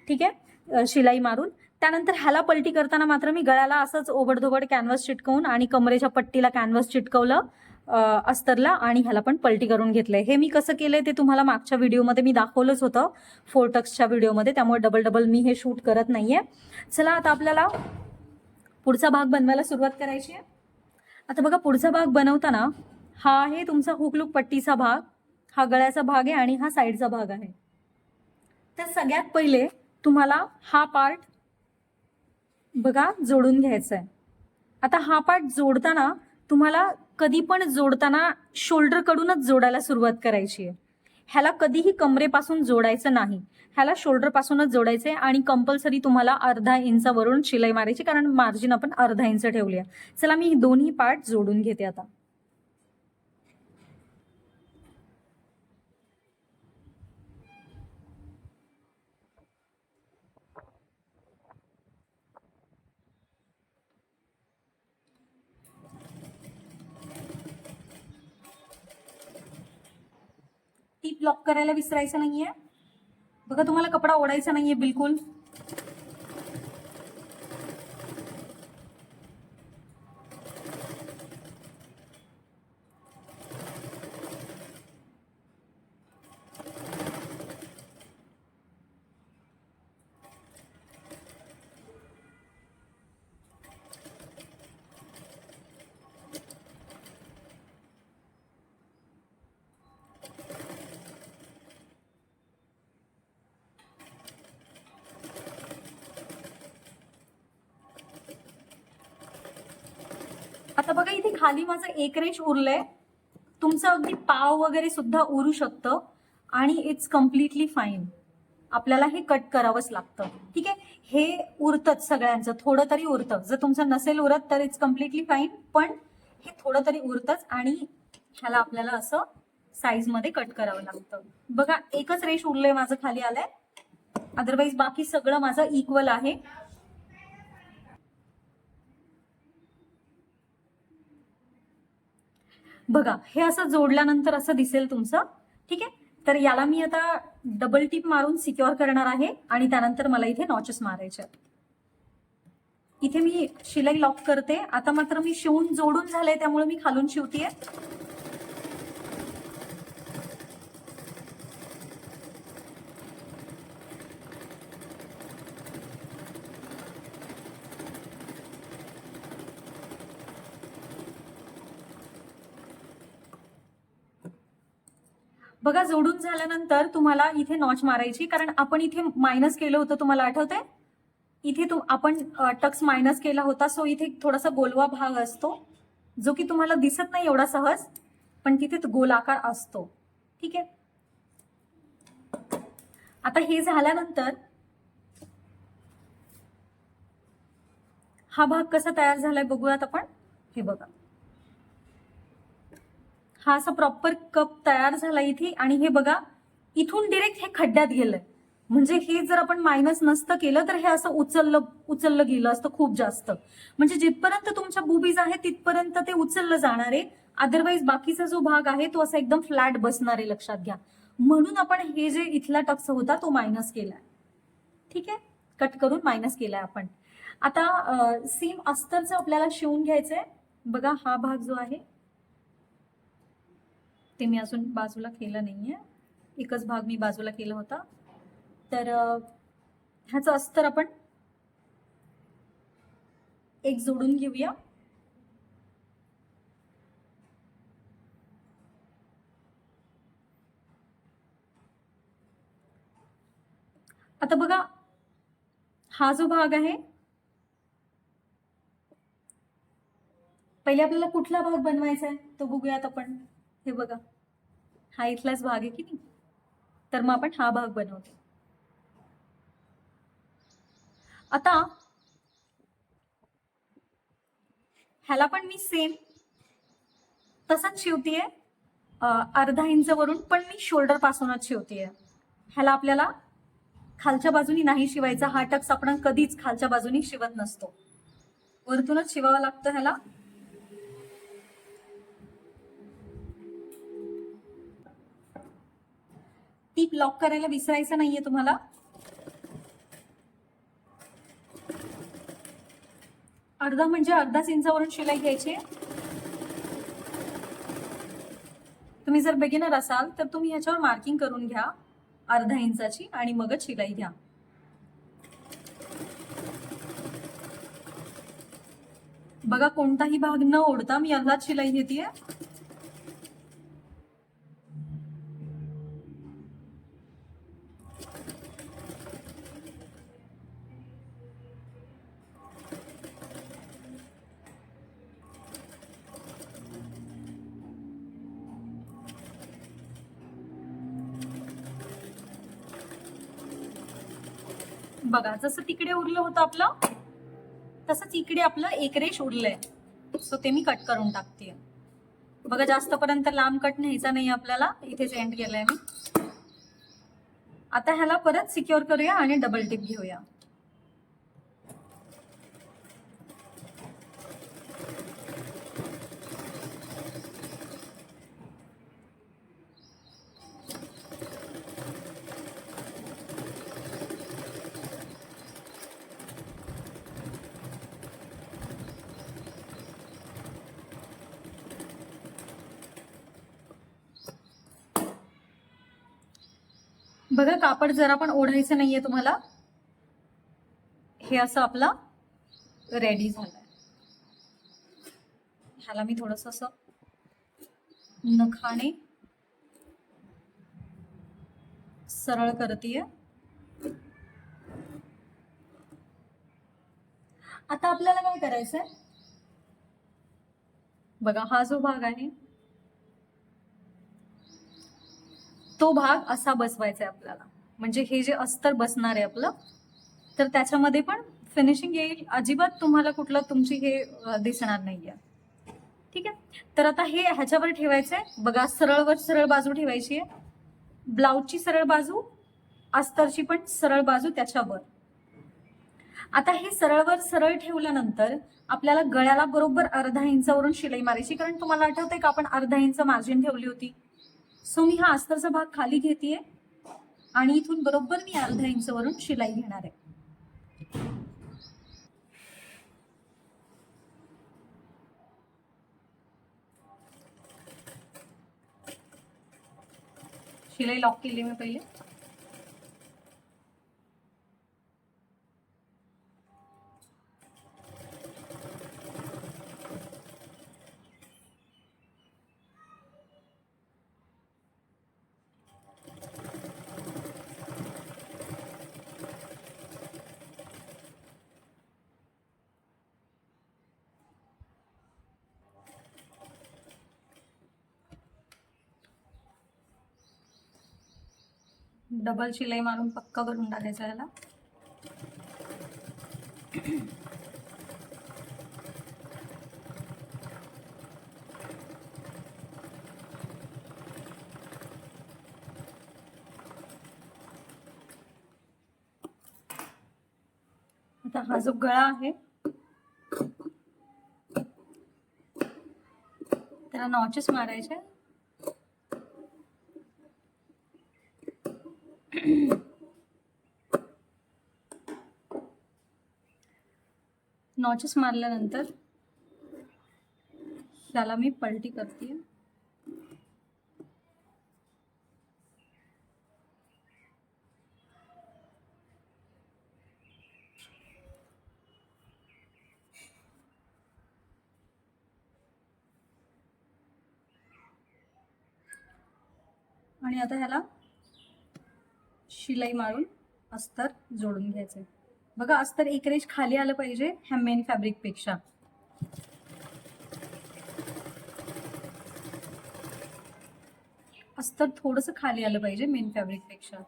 ठीक आहे, शिलाई मारून. त्यानंतर ह्याला पलटी करताना मात्र मी गळ्याला असंच ओबडधोबड कॅनव्हस चिटकवून आणि कमरेच्या पट्टीला कॅनव्हस चिटकवलं अस्तरला, आणि ह्याला पण पलटी करून घेतलंय. हे मी कसं केलंय ते तुम्हाला मागच्या व्हिडिओमध्ये मी दाखवलंच होतं, 4 टक्सच्या व्हिडिओमध्ये, त्यामुळे डबल डबल मी हे शूट करत नाहीये. चला, आता आपल्याला पुढचा भाग बनवायला सुरुवात करायची आहे. आता बघा, पुढचा भाग बनवताना हा आहे तुमचा हुकलूक पट्टीचा भाग, हा गळ्याचा भाग आहे आणि हा साईडचा भाग आहे. तर सगळ्यात पहिले तुम्हाला हा पार्ट बघा जोडून घ्यायचा आहे. आता हा पार्ट जोडताना तुम्हाला कधी पण जोडताना शोल्डर कडूनच जोडायला सुरुवात करायची आहे. ह्याला कधीही कमरेपासून जोडायचं नाही, ह्याला शोल्डर पासूनच जोडायचंय. आणि कंपल्सरी तुम्हाला अर्धा इंचावरून शिलाई मारायची, कारण मार्जिन आपण अर्धा इंच ठेवली आहे. चला, मी दोन्ही पार्ट जोडून घेते आता. टीप लॉक करायला विसरायचं नाहीये. बघा, तुम्हाला कपडा ओढायचा नाहीये बिलकुल. आता बघा, इथे खाली माझं एक रेष उरलंय. तुमचं अगदी पाव वगैरे सुद्धा उरू शकतं आणि इट्स कम्प्लिटली फाईन. आपल्याला हे कट करावंच लागतं. ठीक आहे, हे उरतच सगळ्यांचं, थोडं तरी उरतं. जर तुमचं नसेल उरत तर इट्स कम्प्लिटली फाईन, पण हे थोडं तरी उरतच आणि ह्याला आपल्याला असं साईज मध्ये कट करावं लागतं. बघा, एकच रेष उरलंय माझं खाली आलंय, अदरवाईज बाकी सगळं माझं इक्वल आहे. बघा, हे असं जोडल्यानंतर असं दिसेल तुमचं. ठीक आहे, तर याला मी आता डबल टिप मारून सिक्युअर करणार आहे आणि त्यानंतर मला इथे नॉचेस मारायचे. इथे मी शिलाई लॉक करते. आता मात्र मी शिवून जोडून झाले, त्यामुळे मी खालून शिवतीये. बघा, जोडून झाल्यानंतर तुम्हाला इथे नॉच मारायची, कारण आपण इथे मायनस केलं होतं, तुम्हाला आठवतंय? इथे आपण टक्स मायनस केला होता. सो इथे थोडासा गोलवा भाग असतो, जो की तुम्हाला दिसत नाही एवढा सहज, पण तिथे गोलाकार असतो. ठीक आहे, आता हे झाल्यानंतर हा भाग कसा तयार झालाय बघूयात आपण. हे बघा, हा असा प्रॉपर कप तयार झाला इथे, आणि हे बघा इथून डिरेक्ट हे खड्ड्यात गेलंय. म्हणजे हे जर आपण मायनस नसतं केलं तर हे असं उचललं उचललं गेलं असतं खूप जास्त. म्हणजे जिथपर्यंत तुमच्या बुबीज आहे तिथपर्यंत ते उचललं जाणार आहे. अदरवाईज बाकीचा जो भाग आहे तो असा एकदम फ्लॅट बसणार आहे, लक्षात घ्या. म्हणून आपण हे जे इथला टक्स होता तो मायनस केलाय. ठीक आहे, कट करून मायनस केलाय आपण. आता सेम अस्तरचं आपल्याला शिवून घ्यायचंय. बघा हा भाग जो आहे ते मी अजून बाजूला केलं नाहीये, एकच भाग मी बाजूला केला होता. तर ह्याचं अस्तर आपण एक जोडून घेऊया. आता बघा हा जो भाग आहे, पहिले आपल्याला कुठला भाग बनवायचा आहे तो बघूयात आपण. हे बघा हा इथलाच भाग आहे की नाही, तर मग आपण हा भाग बनवतो. आता ह्याला पण मी सेम तसंच शिवतीये, अर्धा इंच वरून, पण मी शोल्डर पासूनच शिवतीये. ह्याला आपल्याला खालच्या बाजूनी नाही शिवायचा. हा टक्स आपण कधीच खालच्या बाजूनी शिवत नसतो, वरतूनच शिवावं लागतं ह्याला. टीप लॉक करायला विसरायचं नाहीये तुम्हाला. अर्धा म्हणजे अर्धाच इंचावरून शिलाई घ्यायची. तुम्ही जर बिगिनर असाल तर तुम्ही ह्याच्यावर मार्किंग करून घ्या अर्धा इंचाची, आणि मगच शिलाई घ्या. बघा कोणताही भाग न ओढता मी अर्धाच शिलाई घेतेय. बघा जसं तिकडे उरलं होतं आपलं, तसंच इकडे आपलं एक रेष उरलंय, सो ते मी कट करून टाकते. बघा जास्त पर्यंत लांब कट न्यायचा नाही आपल्याला, इथेच एंड केलाय मी. आता ह्याला परत सिक्युअर करूया आणि डबल टिप घेऊया. बघा कापड जरा पण ओढायचं नाहीये तुम्हाला. हे असं आपलं रेडी झालंय. ह्याला मी थोडस असं नखाने सरळ करतेय. आता आपल्याला काय करायचंय, बघा हा जो भाग आहे तो भाग असा बसवायचा आहे आपल्याला. म्हणजे हे जे अस्तर बसणार आहे आपलं, तर त्याच्यामध्ये पण फिनिशिंग येईल. अजिबात तुम्हाला कुठलं तुमची हे दिसणार नाहीये. ठीक आहे, तर आता हे ह्याच्यावर ठेवायचंय. बघा सरळवर सरळ बाजू ठेवायची आहे, ब्लाउजची सरळ बाजू, अस्तरची पण सरळ बाजू त्याच्यावर. आता हे सरळवर सरळ ठेवल्यानंतर आपल्याला गळ्याला बरोबर अर्धा इंचावरून शिलाई मारायची, कारण तुम्हाला आठवतंय का आपण अर्धा इंच मार्जिन ठेवली होती. सो मी हा अस्तरचा भाग खाली घेतेय आणि इथून बरोबर मी अर्धा इंचावरून शिलाई घेणार आहे. शिलाई लॉक केली मी पहिले. डबल शिलाई मारून पक्का करून टाकायचं याला. आता हा जो गळा आहे त्याला नॉचेस मारायचे. नॉचेस मारल्यानंतर त्याला मी पलटी करते. आणि आता ह्याला शिलाई मारून अस्तर जोडून घ्यायचंय. बघा अस्तर एक रेष खाली आलं पाहिजे ह्या मेन फॅब्रिक पेक्षा. अस्तर थोडंसं खाली आलं पाहिजे मेन फॅब्रिक पेक्षा.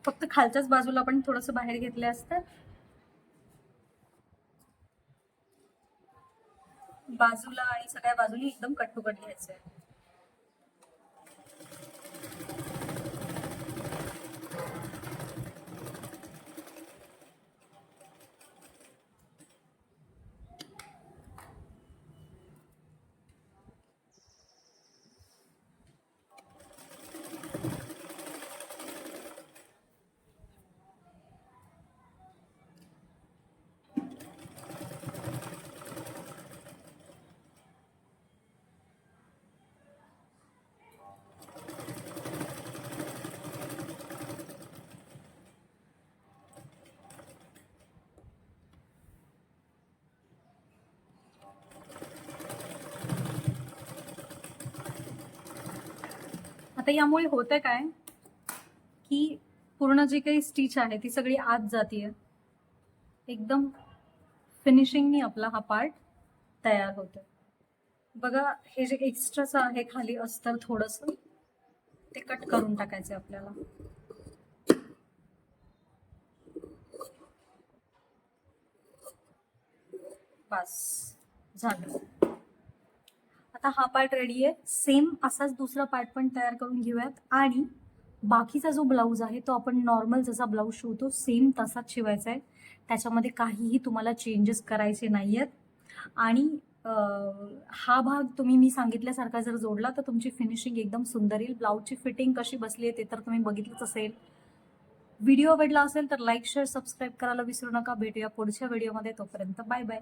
फक्त खालच्याच बाजूला आपण थोडंसं बाहेर घेतलं असतं. बाजूला आणि सगळ्या बाजूनी एकदम कट टू कट घ्यायचं आहे. आता यामुळे होतं काय की पूर्ण जी काही स्टिच आहे ती सगळी आत जातीये. एकदम फिनिशिंगनी आपला हा पार्ट तयार होतो. बघा हे जे एक्स्ट्राचं आहे खाली अस्तर थोडंसं ते कट करून टाकायचं आपल्याला. बस झालं. आता हा पार्ट रेडी आहे. सेम असाच दुसरा पार्ट पण तयार करून घेऊयात. आणि बाकीचा जो ब्लाऊज आहे तो आपण नॉर्मल जसा ब्लाऊज शिवतो सेम तसाच शिवायचा आहे. त्याच्यामध्ये काहीही तुम्हाला चेंजेस करायचे नाही आहेत. आणि हा भाग तुम्ही मी सांगितल्यासारखा जर जोडला तर तुमची फिनिशिंग एकदम सुंदर येईल. ब्लाऊजची फिटिंग कशी बसली आहे ते तर तुम्ही बघितलंच असेल. व्हिडिओ आवडला असेल तर लाईक शेअर सबस्क्राईब करायला विसरू नका. भेटूया पुढच्या व्हिडिओमध्ये. तोपर्यंत बाय बाय.